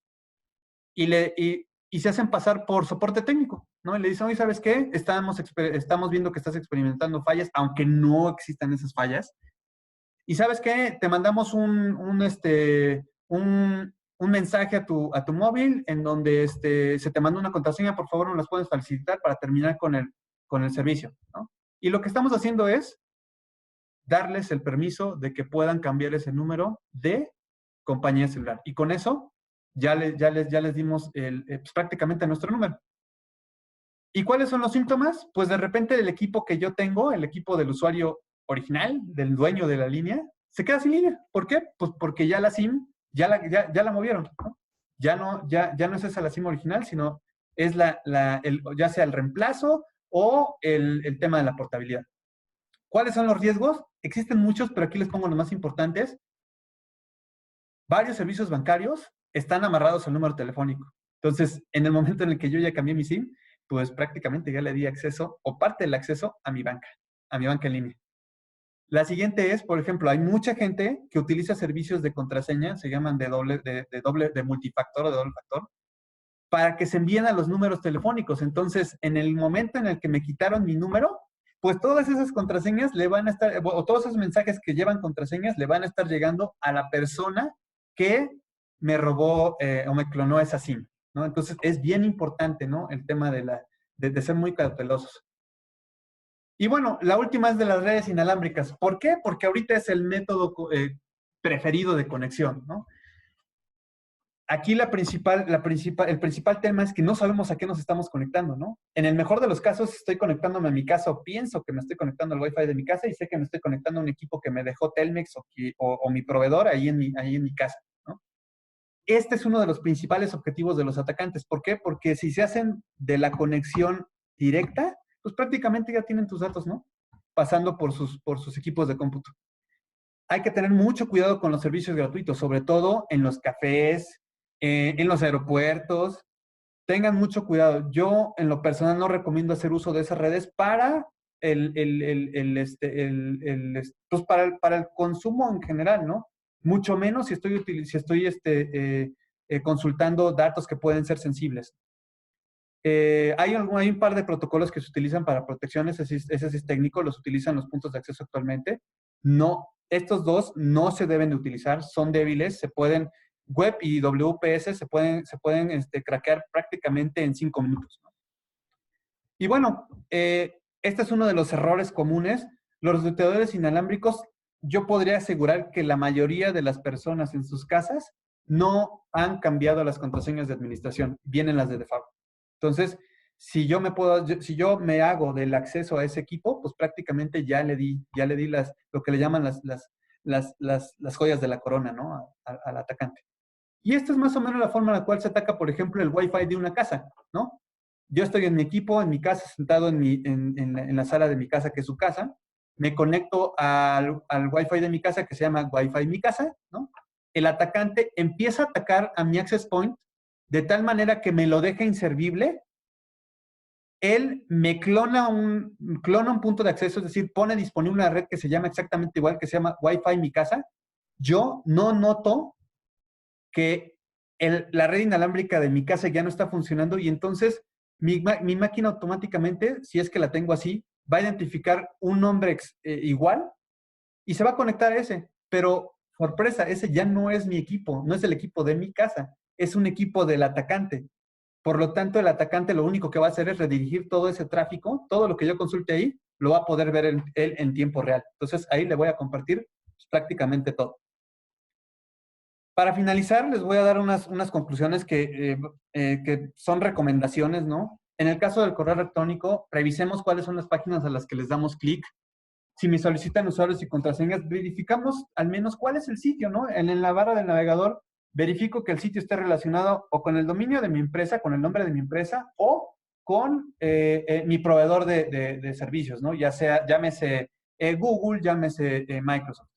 y se hacen pasar por soporte técnico, ¿no? Y le dicen, oye, ¿sabes qué? Estamos viendo que estás experimentando fallas, aunque no existan esas fallas. ¿Y sabes qué? Te mandamos un mensaje a tu móvil en donde se te manda una contraseña, por favor, no las puedes facilitar para terminar con el servicio, ¿no? Y lo que estamos haciendo es darles el permiso de que puedan cambiar ese número de compañía celular. Y con eso ya les dimos pues, prácticamente nuestro número. ¿Y cuáles son los síntomas? Pues de repente el equipo que yo tengo, el equipo del usuario original, del dueño de la línea, se queda sin línea. ¿Por qué? Pues porque ya la SIM, ya la movieron, ¿no? Ya no es esa la SIM original, sino es ya sea el reemplazo o el tema de la portabilidad. ¿Cuáles son los riesgos? Existen muchos, pero aquí les pongo los más importantes. Varios servicios bancarios están amarrados al número telefónico. Entonces, en el momento en el que yo ya cambié mi SIM, pues prácticamente ya le di acceso o parte del acceso a mi banca en línea. La siguiente es, por ejemplo, hay mucha gente que utiliza servicios de contraseña, se llaman de multifactor o de doble factor, para que se envíen a los números telefónicos. Entonces, en el momento en el que me quitaron mi número, pues todas esas contraseñas le van a estar, o todos esos mensajes que llevan contraseñas le van a estar llegando a la persona que me robó o me clonó esa SIM, ¿no? Entonces, es bien importante, ¿no? El tema de ser muy cautelosos. Y bueno, la última es de las redes inalámbricas. ¿Por qué? Porque ahorita es el método preferido de conexión, ¿no? Aquí el principal tema es que no sabemos a qué nos estamos conectando, ¿no? En el mejor de los casos, estoy conectándome a mi casa o pienso que me estoy conectando al Wi-Fi de mi casa y sé que me estoy conectando a un equipo que me dejó Telmex o mi proveedor ahí en mi casa, ¿no? Este es uno de los principales objetivos de los atacantes. ¿Por qué? Porque si se hacen de la conexión directa, pues prácticamente ya tienen tus datos, ¿no? Pasando por sus equipos de cómputo. Hay que tener mucho cuidado con los servicios gratuitos, sobre todo en los cafés, en los aeropuertos. Tengan mucho cuidado. Yo, en lo personal, no recomiendo hacer uso de esas redes para pues para el consumo en general, ¿no? Mucho menos si estoy consultando datos que pueden ser sensibles. Hay un par de protocolos que se utilizan para protección, ese sí es técnico, los utilizan los puntos de acceso actualmente. No, estos dos no se deben de utilizar, son débiles, web y WPS se pueden craquear prácticamente en 5 minutos, ¿no? Y bueno, este es uno de los errores comunes. Los routadores inalámbricos, yo podría asegurar que la mayoría de las personas en sus casas no han cambiado las contraseñas de administración, vienen las de default. Entonces, Si yo me hago del acceso a ese equipo, pues prácticamente ya le di lo que le llaman las joyas de la corona, ¿no? Al atacante. Y esta es más o menos la forma en la cual se ataca, por ejemplo, el Wi-Fi de una casa, ¿no? Yo estoy en mi equipo, en mi casa, sentado en la sala de mi casa, que es su casa. Me conecto al Wi-Fi de mi casa, que se llama Wi-Fi mi casa, ¿no? El atacante empieza a atacar a mi access point de tal manera que me lo deja inservible. Él me clona un punto de acceso, es decir, pone disponible una red que se llama exactamente igual, que se llama Wi-Fi mi casa. Yo no noto que la red inalámbrica de mi casa ya no está funcionando y entonces mi máquina automáticamente, si es que la tengo así, va a identificar un nombre igual y se va a conectar a ese. Pero, sorpresa, ese ya no es mi equipo, no es el equipo de mi casa, es un equipo del atacante. Por lo tanto, el atacante lo único que va a hacer es redirigir todo ese tráfico, todo lo que yo consulte ahí, lo va a poder ver él en tiempo real. Entonces, ahí le voy a compartir pues, prácticamente todo. Para finalizar, les voy a dar unas conclusiones que son recomendaciones, ¿no? En el caso del correo electrónico, revisemos cuáles son las páginas a las que les damos clic. Si me solicitan usuarios y contraseñas, verificamos al menos cuál es el sitio, ¿no? En la barra del navegador, verifico que el sitio esté relacionado o con el dominio de mi empresa, con el nombre de mi empresa, o con mi proveedor de servicios, ¿no? Ya sea, llámese Google, llámese Microsoft.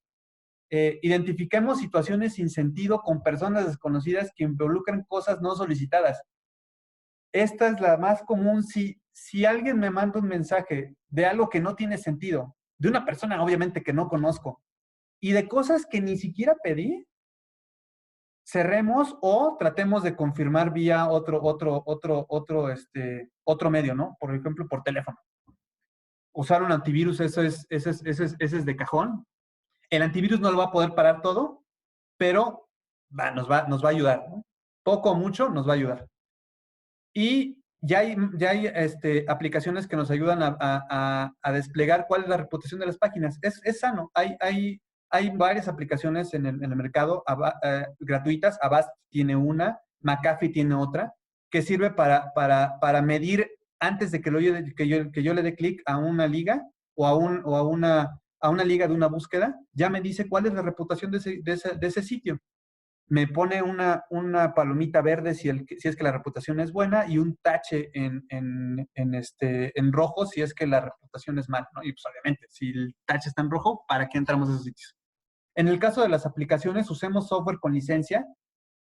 Identifiquemos situaciones sin sentido con personas desconocidas que involucran cosas no solicitadas. Esta es la más común. Si alguien me manda un mensaje de algo que no tiene sentido, de una persona obviamente que no conozco, y de cosas que ni siquiera pedí, cerremos o tratemos de confirmar vía otro medio, ¿no? Por ejemplo, por teléfono. Usar un antivirus, ese es de cajón. El antivirus no lo va a poder parar todo, pero nos va a ayudar, ¿no? Poco o mucho nos va a ayudar. Y ya hay aplicaciones que nos ayudan a desplegar cuál es la reputación de las páginas. Es sano. Hay varias aplicaciones en el mercado gratuitas. Avast tiene una, McAfee tiene otra, que sirve para medir antes de que yo le dé clic a una liga o a una liga de una búsqueda, ya me dice cuál es la reputación de ese sitio. Me pone una palomita verde si es que la reputación es buena y un tache en rojo si es que la reputación es mala, ¿no? Y pues obviamente, si el tache está en rojo, ¿para qué entramos a esos sitios? En el caso de las aplicaciones, usemos software con licencia.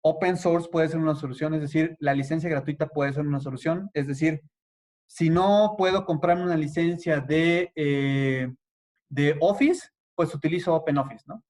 Open source puede ser una solución, es decir, la licencia gratuita puede ser una solución. Es decir, si no puedo comprarme una licencia de Office, pues utilizo OpenOffice, ¿no?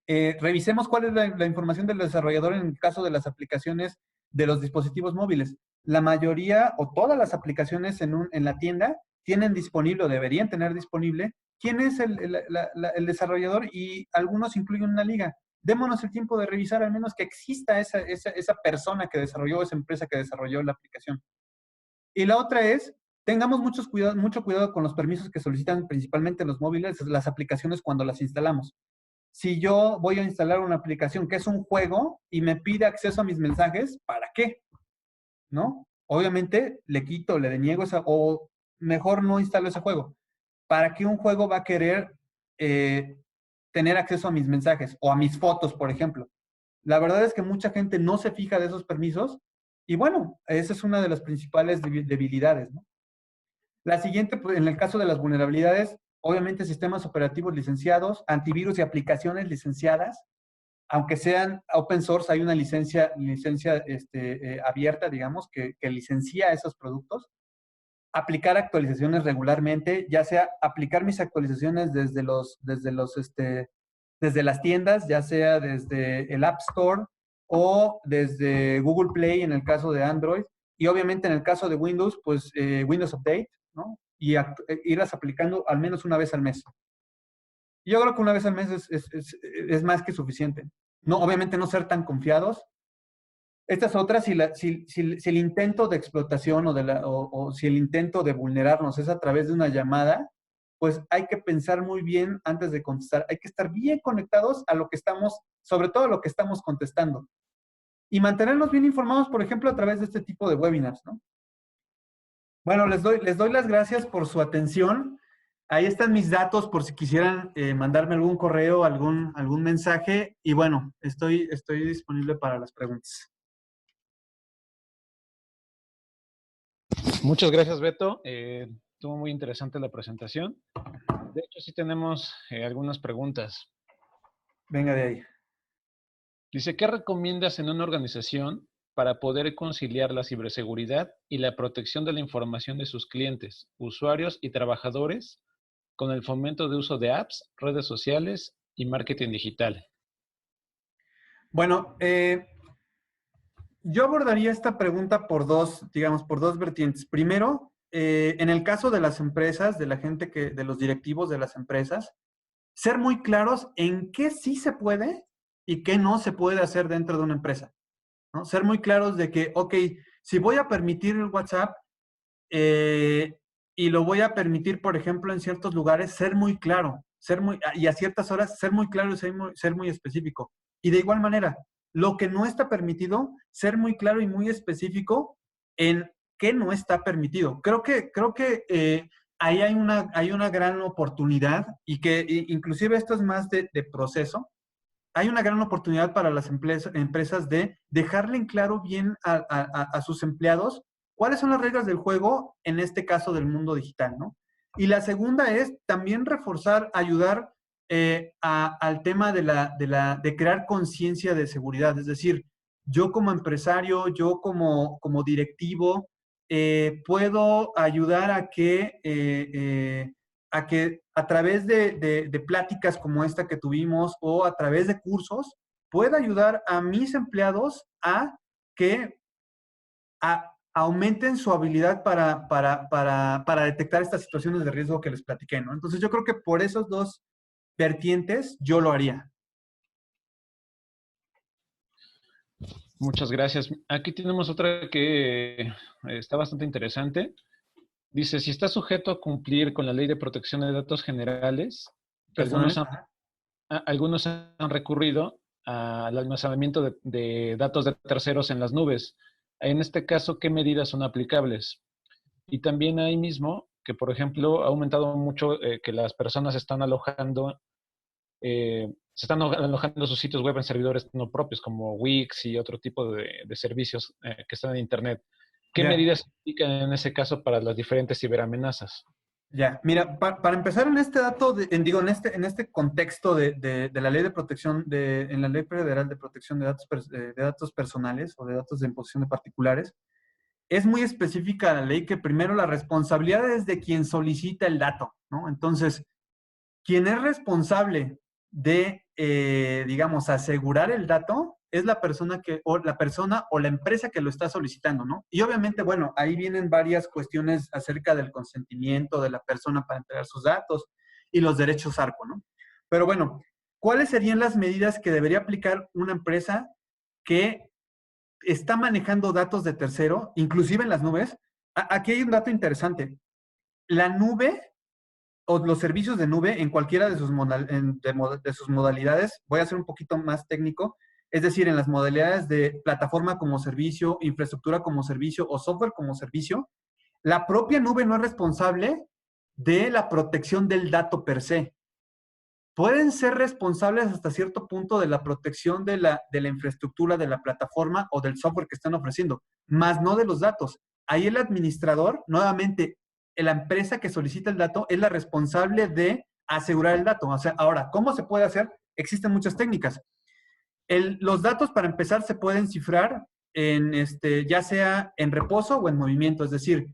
Revisemos cuál es la información del desarrollador en el caso de las aplicaciones de los dispositivos móviles. La mayoría o todas las aplicaciones en la tienda tienen disponible o deberían tener disponible quién es el desarrollador y algunos incluyen una liga. Démonos el tiempo de revisar al menos que exista esa persona que desarrolló, esa empresa que desarrolló la aplicación. Y la otra es, tengamos mucho cuidado con los permisos que solicitan principalmente los móviles, las aplicaciones cuando las instalamos. Si yo voy a instalar una aplicación que es un juego y me pide acceso a mis mensajes, ¿para qué? ¿No? Obviamente le quito, le deniego o mejor no instalo ese juego. ¿Para qué un juego va a querer tener acceso a mis mensajes o a mis fotos, por ejemplo? La verdad es que mucha gente no se fija de esos permisos y bueno, esa es una de las principales debilidades, ¿no? La siguiente, pues, en el caso de las vulnerabilidades, obviamente sistemas operativos licenciados, antivirus y aplicaciones licenciadas, aunque sean open source, hay una licencia abierta, digamos, que licencia esos productos. Aplicar actualizaciones regularmente, ya sea aplicar mis actualizaciones desde las tiendas, ya sea desde el App Store o desde Google Play en el caso de Android. Y obviamente en el caso de Windows, pues Windows Update, ¿no? Y irlas aplicando al menos una vez al mes. Yo creo que una vez al mes es más que suficiente. No, obviamente no ser tan confiados. Estas otras, si el intento de explotación o si el intento de vulnerarnos es a través de una llamada, pues hay que pensar muy bien antes de contestar. Hay que estar bien conectados a lo que estamos, sobre todo a lo que estamos contestando. Y mantenernos bien informados, por ejemplo, a través de este tipo de webinars, ¿no? Bueno, les doy las gracias por su atención. Ahí están mis datos por si quisieran mandarme algún correo, algún mensaje. Y bueno, estoy disponible para las preguntas. Muchas gracias, Beto. Estuvo muy interesante la presentación. De hecho, sí tenemos algunas preguntas. Venga de ahí. Dice, ¿qué recomiendas en una organización para poder conciliar la ciberseguridad y la protección de la información de sus clientes, usuarios y trabajadores con el fomento de uso de apps, redes sociales y marketing digital? Bueno, yo abordaría esta pregunta por por dos vertientes. Primero, en el caso de las empresas, de la gente de los directivos de las empresas, ser muy claros en qué sí se puede y qué no se puede hacer dentro de una empresa, ¿no? Ser muy claros de que, ok, si voy a permitir el WhatsApp y lo voy a permitir, por ejemplo, en ciertos lugares, ser muy claro, y a ciertas horas, ser muy claro y ser muy específico. Y de igual manera, lo que no está permitido, ser muy claro y muy específico en qué no está permitido. Creo que ahí hay una gran oportunidad y que inclusive esto es más de proceso. Hay una gran oportunidad para las empresas de dejarle en claro bien a sus empleados cuáles son las reglas del juego, en este caso del mundo digital, ¿no? Y la segunda es también reforzar, ayudar al tema de crear conciencia de seguridad. Es decir, yo como empresario, yo como directivo, puedo ayudar a que a través de pláticas como esta que tuvimos o a través de cursos, pueda ayudar a mis empleados a que aumenten su habilidad para detectar estas situaciones de riesgo que les platiqué, ¿no? Entonces yo creo que por esos dos vertientes yo lo haría. Muchas gracias. Aquí tenemos otra que está bastante interesante. Dice, si está sujeto a cumplir con la Ley de Protección de Datos Generales, que Personales. algunos han recurrido al almacenamiento de datos de terceros en las nubes. En este caso, ¿qué medidas son aplicables? Y también ahí mismo, que por ejemplo, ha aumentado mucho que las personas están alojando sus sitios web en servidores no propios, como Wix y otro tipo de servicios que están en Internet. ¿Qué Ya. medidas se aplican en ese caso para las diferentes ciberamenazas? Ya, mira, para empezar en este dato, en este contexto de la ley de protección, en la ley federal de protección de datos personales o de datos de imposición de particulares, es muy específica la ley que primero la responsabilidad es de quien solicita el dato, ¿no? Entonces, quien es responsable de, digamos, asegurar el dato es la persona o la empresa que lo está solicitando, ¿no? Y obviamente, bueno, ahí vienen varias cuestiones acerca del consentimiento de la persona para entregar sus datos y los derechos ARCO, ¿no? Pero bueno, ¿cuáles serían las medidas que debería aplicar una empresa que está manejando datos de tercero, inclusive en las nubes? Aquí hay un dato interesante. La nube o los servicios de nube en cualquiera de sus modalidades, voy a ser un poquito más técnico, es decir, en las modalidades de plataforma como servicio, infraestructura como servicio o software como servicio, la propia nube no es responsable de la protección del dato per se. Pueden ser responsables hasta cierto punto de la protección de la infraestructura, de la plataforma o del software que están ofreciendo, más no de los datos. Ahí el administrador, nuevamente, la empresa que solicita el dato es la responsable de asegurar el dato. O sea, ahora, ¿cómo se puede hacer? Existen muchas técnicas. Los datos, para empezar, se pueden cifrar ya sea en reposo o en movimiento, es decir,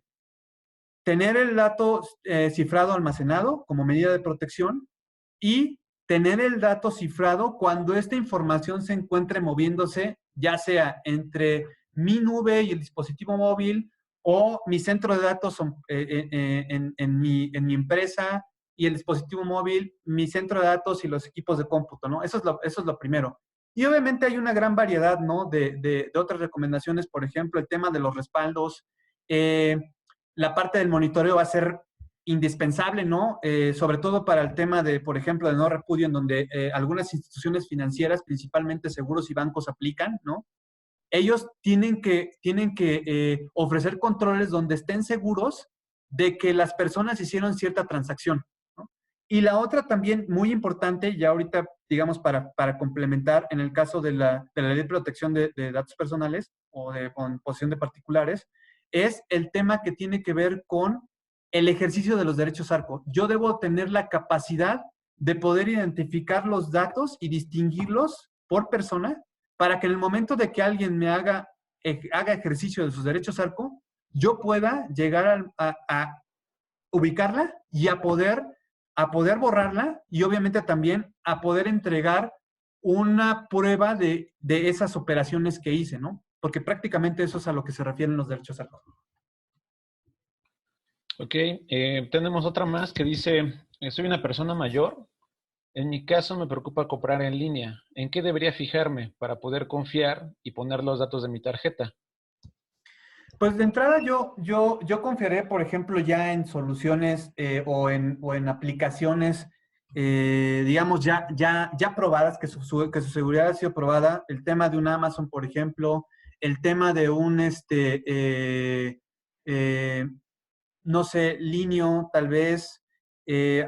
tener el dato cifrado almacenado como medida de protección y tener el dato cifrado cuando esta información se encuentre moviéndose, ya sea entre mi nube y el dispositivo móvil o mi centro de datos en mi empresa y el dispositivo móvil, mi centro de datos y los equipos de cómputo, ¿no? Eso es lo primero. Y obviamente hay una gran variedad, ¿no? De otras recomendaciones, por ejemplo, el tema de los respaldos, la parte del monitoreo va a ser indispensable, ¿no? Sobre todo para el tema de, por ejemplo, de no repudio, en donde algunas instituciones financieras, principalmente seguros y bancos, aplican, ¿no? ellos tienen que ofrecer controles donde estén seguros de que las personas hicieron cierta transacción, ¿no? Y la otra también muy importante, ya ahorita, digamos, para complementar, en el caso de la Ley de Protección de Datos Personales o de posesión de particulares, es el tema que tiene que ver con el ejercicio de los derechos ARCO. Yo debo tener la capacidad de poder identificar los datos y distinguirlos por persona para que en el momento de que alguien me haga ejercicio de sus derechos ARCO, yo pueda llegar a ubicarla y a poder borrarla y obviamente también a poder entregar una prueba de esas operaciones que hice, ¿no? Porque prácticamente eso es a lo que se refieren los derechos ARCO. Ok, tenemos otra más que dice, soy una persona mayor. En mi caso me preocupa comprar en línea. ¿En qué debería fijarme para poder confiar y poner los datos de mi tarjeta? Pues de entrada yo confiaré, por ejemplo, ya en soluciones o en aplicaciones, digamos, ya probadas, que su seguridad ha sido probada. El tema de un Amazon, por ejemplo, el tema de un, no sé, Linio, tal vez.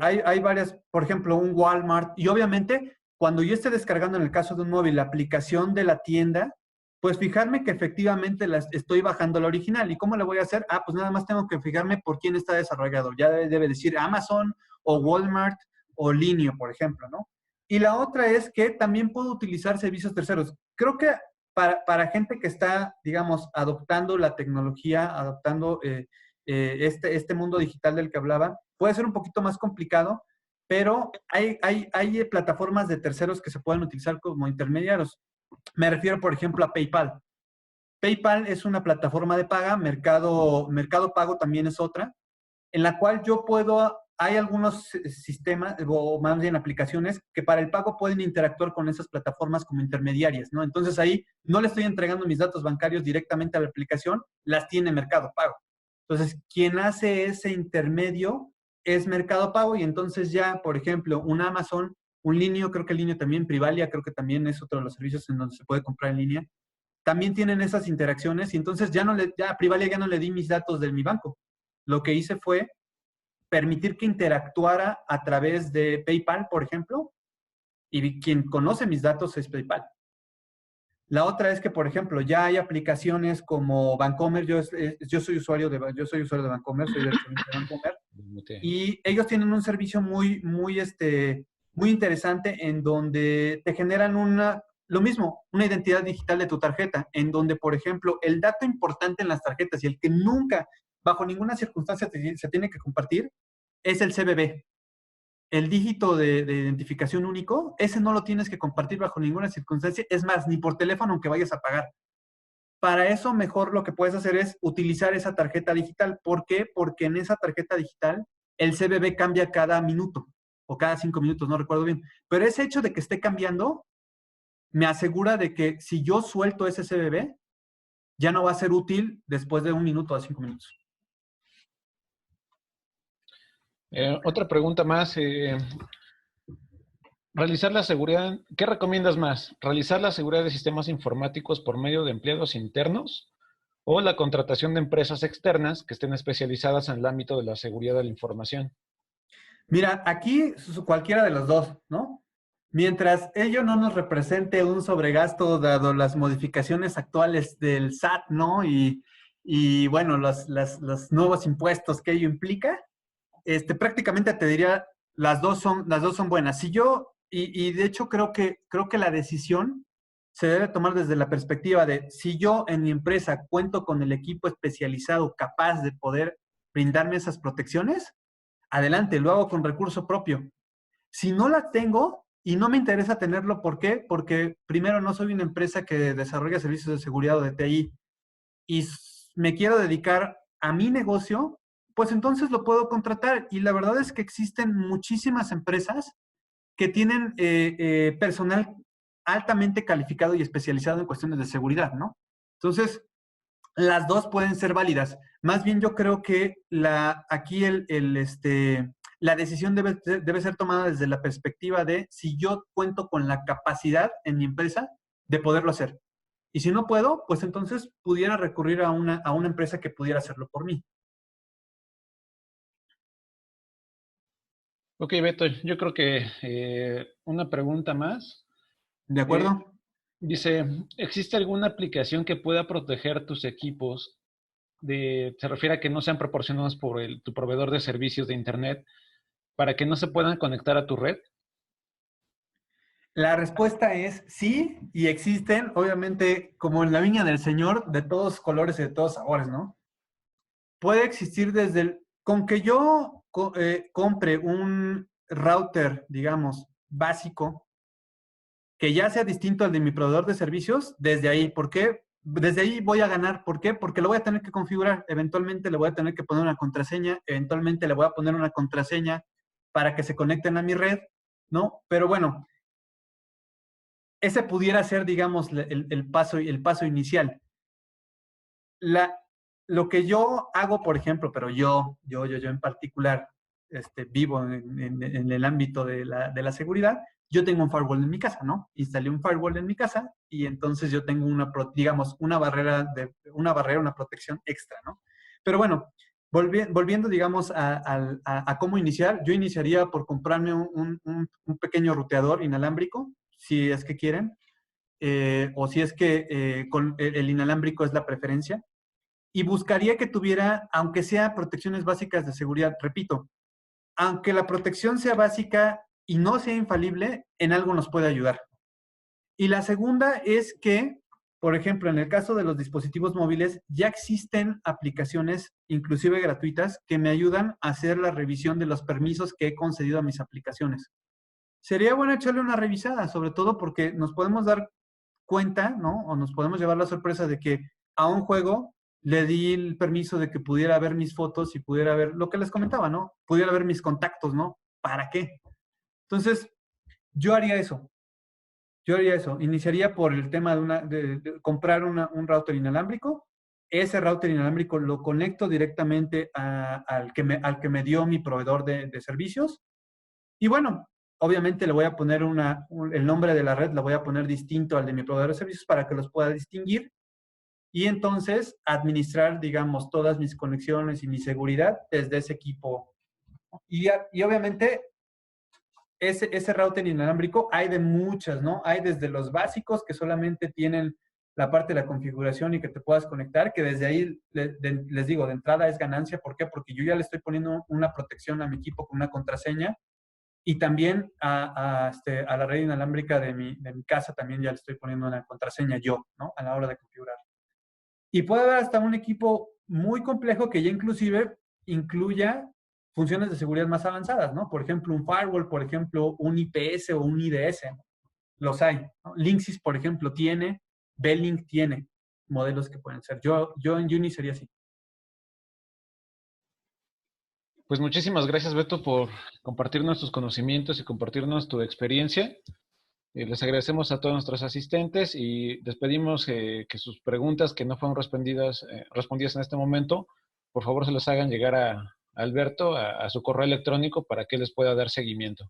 Hay varias, por ejemplo, un Walmart. Y obviamente, cuando yo esté descargando en el caso de un móvil la aplicación de la tienda, pues fijarme que efectivamente las estoy bajando la original. ¿Y cómo le voy a hacer? Pues nada más tengo que fijarme por quién está desarrollado. Ya debe decir Amazon o Walmart o Linio, por ejemplo, ¿no? Y la otra es que también puedo utilizar servicios terceros. Creo que para gente que está, digamos, adoptando la tecnología, adoptando este mundo digital del que hablaba, puede ser un poquito más complicado, pero hay plataformas de terceros que se pueden utilizar como intermediarios. Me refiero, por ejemplo, a PayPal. PayPal es una plataforma de paga, Mercado Pago también es otra, en la cual hay algunos sistemas, o más bien aplicaciones, que para el pago pueden interactuar con esas plataformas como intermediarias, ¿no? Entonces ahí no le estoy entregando mis datos bancarios directamente a la aplicación, las tiene Mercado Pago. Entonces, quien hace ese intermedio es Mercado Pago y entonces ya, por ejemplo, un Amazon, un Linio, creo que el Linio también, Privalia, creo que también es otro de los servicios en donde se puede comprar en línea, también tienen esas interacciones y entonces a Privalia ya no le di mis datos de mi banco. Lo que hice fue permitir que interactuara a través de PayPal, por ejemplo, y quien conoce mis datos es PayPal. La otra es que, por ejemplo, ya hay aplicaciones como Bancomer. Yo soy usuario de Bancomer, soy de Bancomer. Y ellos tienen un servicio muy interesante en donde te generan lo mismo, una identidad digital de tu tarjeta, en donde, por ejemplo, el dato importante en las tarjetas y el que nunca, bajo ninguna circunstancia, se tiene que compartir, es el CBB. El dígito de identificación único, ese no lo tienes que compartir bajo ninguna circunstancia, es más, ni por teléfono aunque vayas a pagar. Para eso, mejor lo que puedes hacer es utilizar esa tarjeta digital. ¿Por qué? Porque en esa tarjeta digital el CBB cambia cada minuto o cada 5 minutos, no recuerdo bien. Pero ese hecho de que esté cambiando me asegura de que si yo suelto ese CBB, ya no va a ser útil después de 1 minuto a 5 minutos. Otra pregunta más. Realizar la seguridad, ¿qué recomiendas más? ¿Realizar la seguridad de sistemas informáticos por medio de empleados internos o la contratación de empresas externas que estén especializadas en el ámbito de la seguridad de la información? Mira, aquí cualquiera de los dos, ¿no? Mientras ello no nos represente un sobregasto dado las modificaciones actuales del SAT, ¿no? Y bueno, los nuevos impuestos que ello implica, prácticamente te diría, las dos son buenas. Y de hecho creo que la decisión se debe tomar desde la perspectiva de si yo en mi empresa cuento con el equipo especializado capaz de poder brindarme esas protecciones, adelante, lo hago con recurso propio. Si no la tengo y no me interesa tenerlo, ¿por qué? Porque primero no soy una empresa que desarrolla servicios de seguridad o de TI y me quiero dedicar a mi negocio, pues entonces lo puedo contratar. Y la verdad es que existen muchísimas empresas que tienen personal altamente calificado y especializado en cuestiones de seguridad, ¿no? Entonces, las dos pueden ser válidas. Más bien yo creo que aquí la decisión debe ser tomada desde la perspectiva de si yo cuento con la capacidad en mi empresa de poderlo hacer. Y si no puedo, pues entonces pudiera recurrir a una empresa que pudiera hacerlo por mí. Ok, Beto, yo creo que una pregunta más. ¿De Eh, acuerdo? Dice, ¿existe alguna aplicación que pueda proteger tus equipos se refiere a que no sean proporcionados por tu proveedor de servicios de Internet para que no se puedan conectar a tu red? La respuesta es sí, y existen, obviamente, como en la viña del Señor, de todos colores y de todos sabores, ¿no? Puede existir con que yo compre un router, digamos, básico, que ya sea distinto al de mi proveedor de servicios, desde ahí. ¿Por qué? Desde ahí voy a ganar. ¿Por qué? Porque lo voy a tener que configurar. Eventualmente le voy a tener que poner una contraseña. Eventualmente le voy a poner una contraseña para que se conecten a mi red, ¿no? Pero bueno, ese pudiera ser, digamos, el paso inicial. Lo que yo hago, por ejemplo, pero yo en particular, vivo en el ámbito de la seguridad, yo tengo un firewall en mi casa, ¿no? Instalé un firewall en mi casa y entonces yo tengo digamos, una barrera, una protección extra, ¿no? Pero bueno, volviendo, digamos, a cómo iniciar, yo iniciaría por comprarme un pequeño ruteador inalámbrico, si es que quieren, o si es que con el inalámbrico es la preferencia, y buscaría que tuviera, aunque sea protecciones básicas de seguridad, repito, aunque la protección sea básica y no sea infalible, en algo nos puede ayudar. Y la segunda es que, por ejemplo, en el caso de los dispositivos móviles, ya existen aplicaciones, inclusive gratuitas, que me ayudan a hacer la revisión de los permisos que he concedido a mis aplicaciones. Sería bueno echarle una revisada, sobre todo porque nos podemos dar cuenta, ¿no? O nos podemos llevar la sorpresa de que a un juego le di el permiso de que pudiera ver mis fotos y pudiera ver lo que les comentaba, ¿no? Pudiera ver mis contactos, ¿no? ¿Para qué? Entonces, yo haría eso. Yo haría eso. Iniciaría por el tema de comprar un router inalámbrico. Ese router inalámbrico lo conecto directamente al que me dio mi proveedor de servicios. Y bueno, obviamente le voy a poner el nombre de la red, lo voy a poner distinto al de mi proveedor de servicios para que los pueda distinguir. Y entonces administrar, digamos, todas mis conexiones y mi seguridad desde ese equipo. Y obviamente ese router inalámbrico hay de muchas, ¿no? Hay desde los básicos que solamente tienen la parte de la configuración y que te puedas conectar, que desde ahí les digo, de entrada es ganancia. ¿Por qué? Porque yo ya le estoy poniendo una protección a mi equipo con una contraseña, y también a la red inalámbrica de mi casa también ya le estoy poniendo una contraseña yo, ¿no? A la hora de configurar. Y puede haber hasta un equipo muy complejo que ya inclusive incluya funciones de seguridad más avanzadas, ¿no? Por ejemplo, un firewall, por ejemplo, un IPS o un IDS. Los hay, ¿no? Linksys, por ejemplo, tiene, Bellink tiene modelos que pueden ser. Yo en Uni sería así. Pues muchísimas gracias, Beto, por compartirnos tus conocimientos y compartirnos tu experiencia. Les agradecemos a todos nuestros asistentes y les pedimos que sus preguntas que no fueron respondidas en este momento, por favor se las hagan llegar a Alberto, a su correo electrónico para que les pueda dar seguimiento.